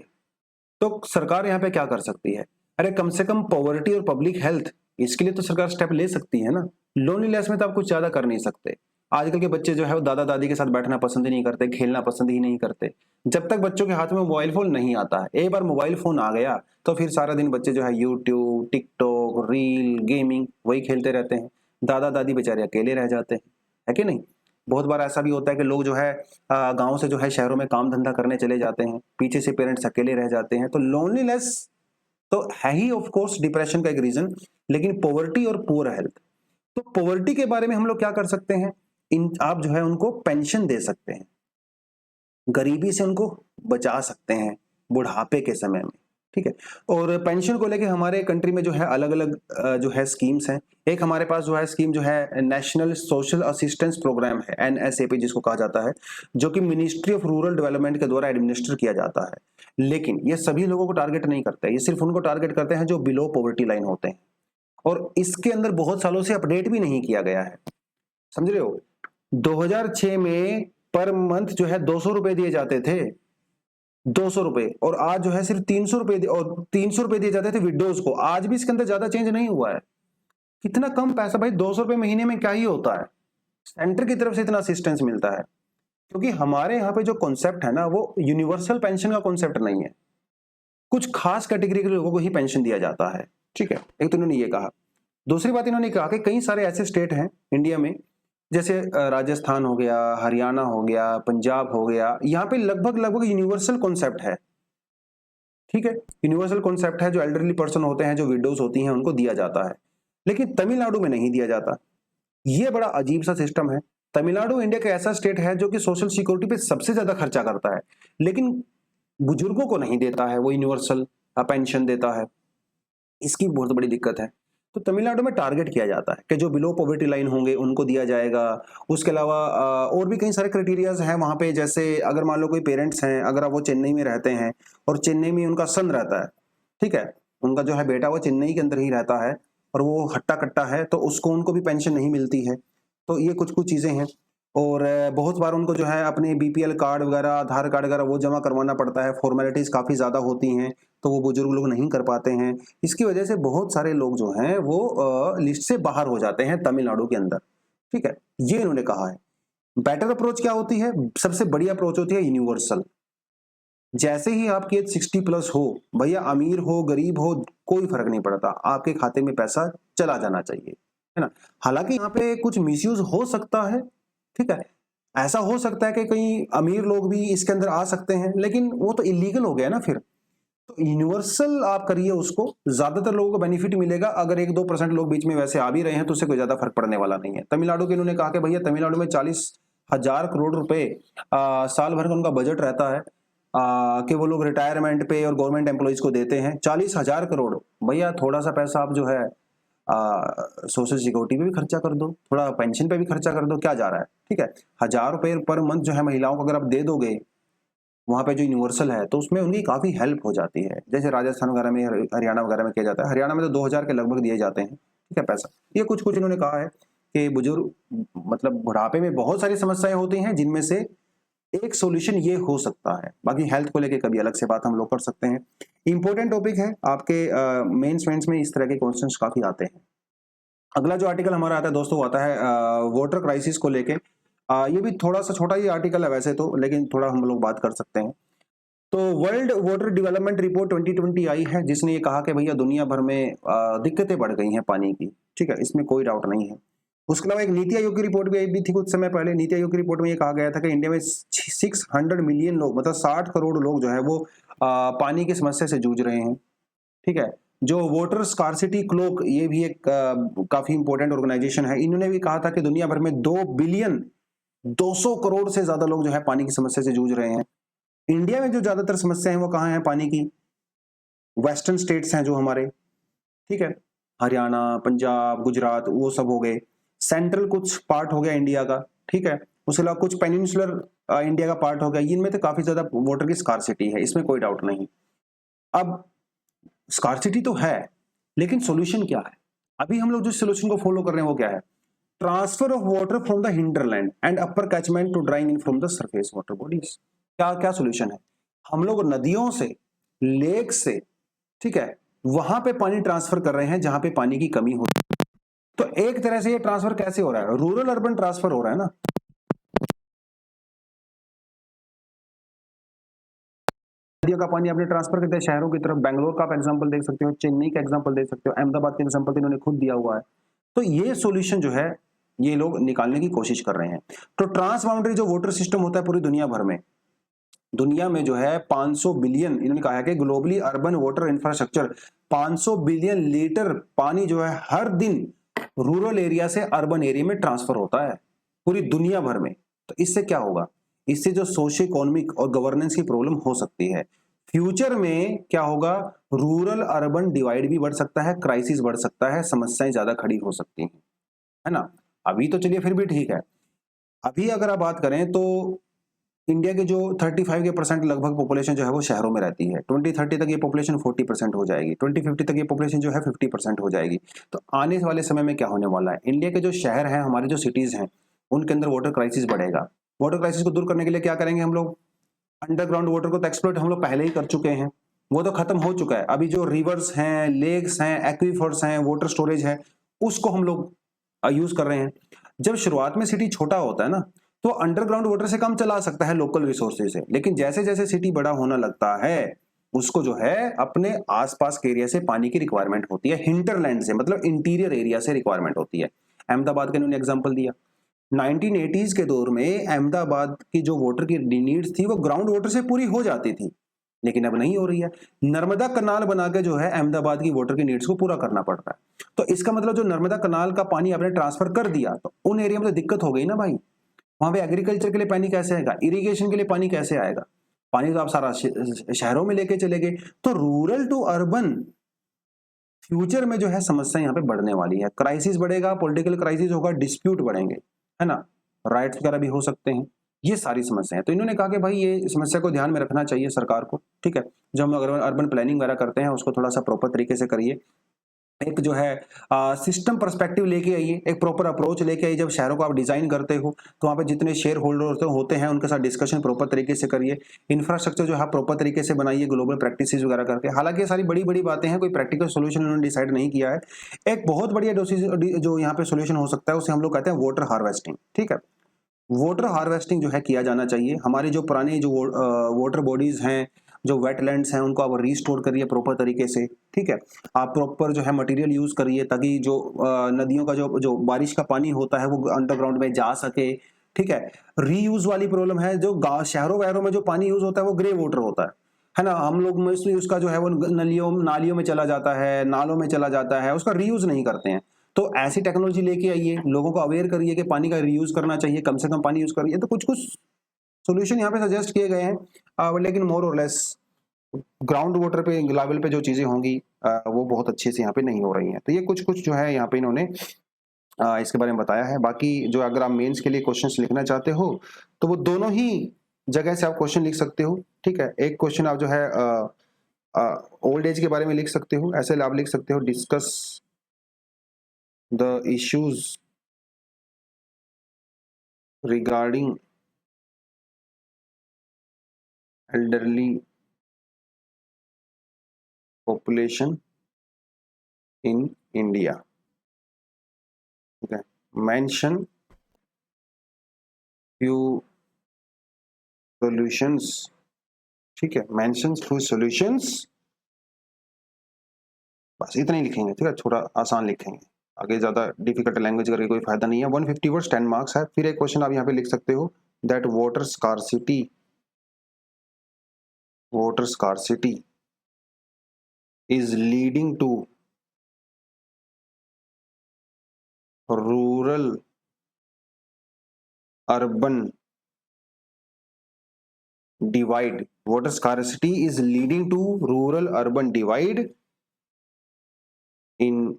A: तो सरकार यहाँ पे क्या कर सकती है? अरे कम से कम पॉवर्टी और पब्लिक हेल्थ, इसके लिए तो सरकार स्टेप ले सकती है ना। लोनलीनेस में तो आप कुछ ज्यादा कर नहीं सकते। आजकल के बच्चे जो है वो दादा दादी के साथ बैठना पसंद ही नहीं करते, खेलना पसंद ही नहीं करते। जब तक बच्चों के हाथ में मोबाइल फोन नहीं आता है, एक बार मोबाइल फोन आ गया तो फिर सारा दिन बच्चे जो है यूट्यूब, टिकटॉक, रील, गेमिंग वही खेलते रहते हैं। दादा दादी बेचारे अकेले रह जाते हैं, है कि नहीं? बहुत बार ऐसा भी होता है कि लोग जो है गांव से जो है शहरों में काम धंधा करने चले जाते हैं, पीछे से पेरेंट्स अकेले रह जाते हैं। तो लोनलीनेस तो है ही ऑफ कोर्स डिप्रेशन का एक रीजन, लेकिन पॉवर्टी और पुअर हेल्थ। तो पॉवर्टी के बारे में हम लोग क्या कर सकते हैं? इन आप जो है उनको पेंशन दे सकते हैं, गरीबी से उनको बचा सकते हैं बुढ़ापे के समय में, ठीक है। और पेंशन को लेके हमारे कंट्री में जो है अलग अलग जो है स्कीम्स हैं। एक हमारे पास जो है स्कीम जो है नेशनल सोशल असिस्टेंस प्रोग्राम है, एनएसएपी जिसको कहा जाता है, जो कि मिनिस्ट्री ऑफ रूरल डेवलपमेंट के द्वारा एडमिनिस्टर किया जाता है। लेकिन ये सभी लोगों को टारगेट नहीं करते, ये सिर्फ उनको टारगेट करते हैं जो बिलो पॉवर्टी लाइन होते हैं। और इसके अंदर बहुत सालों से अपडेट भी नहीं किया गया है, समझ रहे हो? 2006 में पर मंथ जो है 200 रुपए दिए जाते थे, 200 रुपए, और आज जो है सिर्फ 300 रुपए, और 300 रुपए दिए जाते थे विडोज को। आज भी इसके अंदर ज्यादा चेंज नहीं हुआ है। कितना कम पैसा भाई, 200 रुपए महीने में क्या ही होता है? सेंटर की तरफ से इतना असिस्टेंस मिलता है, क्योंकि हमारे यहाँ पे जो कॉन्सेप्ट है ना वो यूनिवर्सल पेंशन का कॉन्सेप्ट नहीं है। कुछ खास कैटेगरी के लोगों को ही पेंशन दिया जाता है, ठीक है। एक तो इन्होंने ये कहा। दूसरी बात इन्होंने कहा कि कई सारे ऐसे स्टेट हैं इंडिया में, जैसे राजस्थान हो गया, हरियाणा हो गया, पंजाब हो गया, यहाँ पे लगभग लगभग यूनिवर्सल कॉन्सेप्ट है, ठीक है। यूनिवर्सल कॉन्सेप्ट है, जो एल्डरली पर्सन होते हैं, जो विडोज होती हैं, उनको दिया जाता है। लेकिन तमिलनाडु में नहीं दिया जाता। ये बड़ा अजीब सा सिस्टम है। तमिलनाडु इंडिया का ऐसा स्टेट है जो कि सोशल सिक्योरिटी पे सबसे ज्यादा खर्चा करता है, लेकिन बुजुर्गों को नहीं देता है, वो यूनिवर्सल पेंशन देता है। इसकी बहुत बड़ी दिक्कत है। तो तमिलनाडु में टारगेट किया जाता है कि जो बिलो पॉवर्टी लाइन होंगे उनको दिया जाएगा। उसके अलावा और भी कई सारे क्राइटेरियाज हैं वहां पे, जैसे अगर मान लो कोई पेरेंट्स हैं, अगर वो चेन्नई में रहते हैं और चेन्नई में उनका सन रहता है, ठीक है, उनका जो है बेटा वो चेन्नई के अंदर ही रहता है और वो हट्टा कट्टा है, तो उसको उनको भी पेंशन नहीं मिलती है। तो ये कुछ कुछ चीजें हैं। और बहुत बार उनको जो है अपने बीपीएल कार्ड वगैरह, आधार कार्ड वगैरह वो जमा करवाना पड़ता है, फॉर्मेलिटीज काफी ज्यादा होती हैं, तो वो बुजुर्ग लोग नहीं कर पाते हैं। इसकी वजह से बहुत सारे लोग जो हैं वो लिस्ट से बाहर हो जाते हैं तमिलनाडु के अंदर, ठीक है। ये इन्होंने कहा है। बेटर अप्रोच क्या होती है? सबसे बड़ी अप्रोच होती है यूनिवर्सल। जैसे ही आपकी एज 60 प्लस हो, भैया अमीर हो गरीब हो कोई फर्क नहीं पड़ता, आपके खाते में पैसा चला जाना चाहिए, है ना। हालांकि यहाँ पे कुछ मिसयूज हो सकता है, ठीक है। ऐसा हो सकता है कि कई अमीर लोग भी इसके अंदर आ सकते हैं, लेकिन वो तो इलीगल हो गया ना फिर। तो यूनिवर्सल आप करिए उसको, ज्यादातर लोगों को बेनिफिट मिलेगा। अगर 1-2% लोग बीच में वैसे आ भी रहे हैं तो उससे कोई ज्यादा फर्क पड़ने वाला नहीं है। तमिलनाडु के इन्होंने कहा कि भैया तमिलनाडु में 40,000 करोड़ रुपए साल भर का उनका बजट रहता है, कि वो लोग रिटायरमेंट पे और गवर्नमेंट एम्प्लॉइज को देते हैं 40,000 करोड़। भैया थोड़ा सा पैसा आप जो है सोशल सिक्योरिटी पे भी खर्चा कर दो, थोड़ा पेंशन पे भी खर्चा कर दो, क्या जा रहा है, ठीक है। 1,000 रुपए पर मंथ जो है महिलाओं को अगर आप दे दोगे वहां पे जो यूनिवर्सल है, तो उसमें उनकी काफी हेल्प हो जाती है। जैसे राजस्थान वगैरह में, हरियाणा वगैरह में किया जाता है। हरियाणा में तो 2,000 के लगभग दिए जाते हैं, ठीक है, पैसा। ये कुछ कुछ इन्होंने कहा है कि बुजुर्ग मतलब बुढ़ापे में बहुत सारी समस्याएं होती हैं, जिनमें से एक सॉल्यूशन ये हो सकता है। बाकी हेल्थ को लेके कभी अलग से बात हम लोग कर सकते हैं। इंपॉर्टेंट टॉपिक है, आपके मेंस में इस तरह के क्वेश्चंस काफी आते हैं। अगला जो आर्टिकल हमारा आता है दोस्तों, वो आता है वाटर क्राइसिस को लेके। ये भी थोड़ा सा छोटा ही आर्टिकल है वैसे तो, लेकिन थोड़ा हम लोग बात कर सकते हैं। तो वर्ल्ड वाटर डेवलपमेंट रिपोर्ट 2020 आई है, जिसने ये कहा कि भैया दुनिया भर में दिक्कतें बढ़ गई हैं पानी की, ठीक है, इसमें कोई डाउट नहीं है। उसके अलावा एक नीति आयोग की रिपोर्ट भी आई भी थी कुछ समय पहले। नीति आयोग की रिपोर्ट में ये कहा गया था कि इंडिया में 600 मिलियन लोग, मतलब 60 करोड़ लोग जो है वो पानी की समस्या से जूझ रहे हैं। ठीक है, जो वाटर स्कार्सिटी क्लॉक, ये भी एक काफी इंपॉर्टेंट ऑर्गेनाइजेशन है, इन्होंने भी कहा था कि दुनिया भर में 2 बिलियन 200 करोड़ से ज्यादा लोग जो है पानी की समस्या से जूझ रहे हैं। इंडिया में जो ज्यादातर समस्या है वो कहाँ है पानी की? वेस्टर्न स्टेट्स हैं जो हमारे, ठीक है, हरियाणा, पंजाब, गुजरात, वो सब हो गए। सेंट्रल कुछ पार्ट हो गया इंडिया का, ठीक है, उसके अलावा कुछ पेनिनसुलर इंडिया का पार्ट हो गया। इनमें तो काफी ज्यादा वाटर की स्कार्सिटी है, इसमें कोई डाउट नहीं। अब स्कार्सिटी तो है, लेकिन सॉल्यूशन क्या है? अभी हम लोग जो सॉल्यूशन को फॉलो कर रहे हैं वो क्या है? Transfer of water from the hinterland and upper catchment to drawing in from the surface water bodies. क्या क्या सॉल्यूशन है? हम लोग नदियों से, लेक से, ठीक है, वहां पे पानी ट्रांसफर कर रहे हैं जहां पे पानी की कमी हो। तो एक तरह से ये ट्रांसफर कैसे हो रहा है? रूरल अर्बन ट्रांसफर हो रहा है ना। नदियों का पानी आपने ट्रांसफर कर दिया शहरों की तरफ। बेंगलोर का आप एग्जांपल देख सकते हो, चेन्नई का एग्जांपल देख सकते हो, अहमदाबाद का एग्जांपल तो इन्होंने खुद दिया हुआ है। तो ये सॉल्यूशन जो है ये लोग निकालने की कोशिश कर रहे हैं। तो ट्रांस बाउंड्री जो वाटर सिस्टम होता है पूरी दुनिया भर में, दुनिया में जो है 500 बिलियन, इन्होंने कहा है कि globally urban water infrastructure 500 billion litre पानी जो है हर दिन रूरल एरिया से अर्बन एरिया में ट्रांसफर होता है पूरी दुनिया भर में। तो इससे क्या होगा? इससे जो सोशो इकोनॉमिक और गवर्नेंस की प्रॉब्लम हो सकती है, फ्यूचर में क्या होगा? रूरल अर्बन डिवाइड भी बढ़ सकता है, क्राइसिस बढ़ सकता है, समस्याएं ज्यादा खड़ी हो सकती हैं, है ना। अभी तो चलिए फिर भी ठीक है। अभी अगर आप बात करें तो इंडिया के जो 35% लगभग पॉपुलेशन जो है वो शहरों में रहती है। 2030 तक ये पॉपुलेशन 40% हो जाएगी, 2050 तक ये पॉपुलेशन जो है 50% हो जाएगी। तो आने वाले समय में क्या होने वाला है? इंडिया के जो शहर हैं, हमारे जो सिटीज हैं, उनके अंदर वाटर क्राइसिस बढ़ेगा। वाटर क्राइसिस को दूर करने के लिए क्या करेंगे हम लोग? अंडरग्राउंड वाटर को तो एक्सप्लोइट हम लोग पहले ही कर चुके हैं, वो तो खत्म हो चुका है। अभी जो रिवर्स हैं, लेक्स हैं, एक्वीफर्स हैं, वाटर स्टोरेज है, उसको हम लोग यूज कर रहे हैं। जब शुरुआत में सिटी छोटा होता है ना, तो अंडरग्राउंड वाटर से काम चला सकता है लोकल रिसोर्सेज से, लेकिन जैसे जैसे सिटी बड़ा होना लगता है उसको जो है अपने आसपास के एरिया से पानी की रिक्वायरमेंट होती है, हिंटरलैंड से, मतलब इंटीरियर एरिया से रिक्वायरमेंट होती है। अहमदाबाद का इन्होंने एग्जांपल दिया। 1980s के दौर में अहमदाबाद की जो वाटर की नीड्स थी वो ग्राउंड वाटर से पूरी हो जाती थी, लेकिन अब नहीं हो रही है। नर्मदा कनाल बना के जो है अहमदाबाद की वाटर की नीड्स को पूरा करना पड़ रहा है। तो इसका मतलब जो नर्मदा कनाल का पानी आपने ट्रांसफर कर दिया तो उन एरिया में तो दिक्कत हो गई ना भाई। वहां पे एग्रीकल्चर के लिए पानी कैसे आएगा? इरिगेशन के लिए पानी कैसे आएगा? पानी तो आप सारा शहरों में लेके चले गए। तो रूरल टू अर्बन फ्यूचर में जो है समस्या यहाँ पे बढ़ने वाली है। क्राइसिस बढ़ेगा, पॉलिटिकल क्राइसिस होगा, डिस्प्यूट बढ़ेंगे, है ना, राइट्स वगैरह भी हो सकते हैं, ये सारी समस्याएं। तो इन्होंने कहा कि भाई ये समस्या को ध्यान में रखना चाहिए सरकार को, ठीक है। जो हम अगर अर्बन प्लानिंग वगैरह करते हैं उसको थोड़ा सा प्रॉपर तरीके से करिए। एक जो है सिस्टम पर्सपेक्टिव लेके आइए, एक प्रॉपर अप्रोच लेके आइए। जब शहरों को आप डिजाइन करते हो तो वहाँ पे जितने शेयर होल्डर होते हैं उनके साथ डिस्कशन प्रॉपर तरीके से करिए। इंफ्रास्ट्रक्चर जो है प्रॉपर तरीके से बनाइए, ग्लोबल प्रैक्टिसेस वगैरह करके। हालांकि ये सारी बड़ी बड़ी बातें हैं, कोई प्रैक्टिकल सोल्यूशन उन्होंने डिसाइड नहीं किया है। एक बहुत बढ़िया जो यहाँ पे सोल्यूशन हो सकता है उसे हम लोग कहते हैं वाटर हार्वेस्टिंग, ठीक है। वाटर हार्वेस्टिंग जो है किया जाना चाहिए। हमारे जो पुराने जो वाटर बॉडीज हैं, जो वेटलैंड्स हैं, उनको आप रीस्टोर करिए प्रॉपर तरीके से, ठीक है। आप प्रॉपर जो है मटेरियल यूज करिए ताकि जो नदियों का जो जो बारिश का पानी होता है वो अंडरग्राउंड में जा सके, ठीक है। रीयूज वाली प्रॉब्लम है, जो गाँव शहरों वहरों में जो पानी यूज होता है वो ग्रे वाटर होता है ना। हम लोग मोस्टली उसका जो है वो नलियों नालियों में चला जाता है, नालों में चला जाता है, उसका रीयूज नहीं करते हैं। तो ऐसी टेक्नोलॉजी लेके आइए, लोगों को अवेयर करिए कि पानी का रीयूज करना चाहिए, कम से कम पानी यूज करिए। तो कुछ कुछ सॉल्यूशन यहाँ पे सजेस्ट किए गए हैं, लेकिन मोर और लेस ग्राउंड वाटर पे लेवल पे जो चीजें होंगी वो बहुत अच्छे से यहाँ पे नहीं हो रही हैं। तो ये कुछ कुछ जो है यहाँ पे इन्होंने इसके बारे में बताया है। बाकी जो अगर आप मेंस के लिए क्वेश्चंस लिखना चाहते हो तो वो दोनों ही जगह से आप क्वेश्चन लिख सकते हो, ठीक है। एक क्वेश्चन आप जो है ओल्ड एज के बारे में लिख सकते हो, ऐसे आप लिख सकते हो discuss the issues regarding elderly population in India, okay. Mention few solutions, ठीक है, mention few solutions, बस इतना ही लिखेंगे, ठीक है, थोड़ा आसान लिखेंगे। आगे ज्यादा डिफिकल्ट लैंग्वेज करके कोई फायदा नहीं है। 150 वर्ड्स 10 मार्क्स है। फिर एक क्वेश्चन आप यहाँ पे लिख सकते हो, that water scarcity is leading to rural urban divide. Water scarcity is leading to rural urban divide in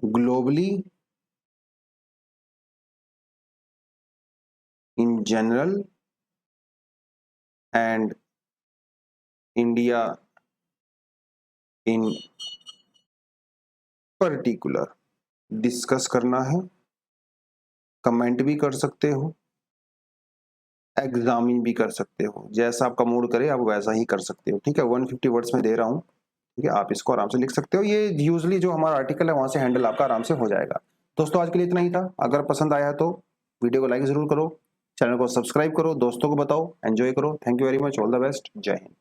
A: globally in general and India in particular. Discuss करना है, कमेंट भी कर सकते हो, एग्जामिन भी कर सकते हो, जैसा आपका मूड करे आप वैसा ही कर सकते हो। ठीक है, 150 वर्ड्स में दे रहा हूँ, ठीक है, आप इसको आराम से लिख सकते हो। ये यूजली जो हमारा आर्टिकल है वहां से हैंडल आपका आराम से हो जाएगा। दोस्तों आज के लिए इतना ही था। अगर पसंद आया तो वीडियो को लाइक जरूर करो, चैनल को सब्सक्राइब करो, दोस्तों को बताओ, एंजॉय करो। Thank you very much, all the best, जय हिंद।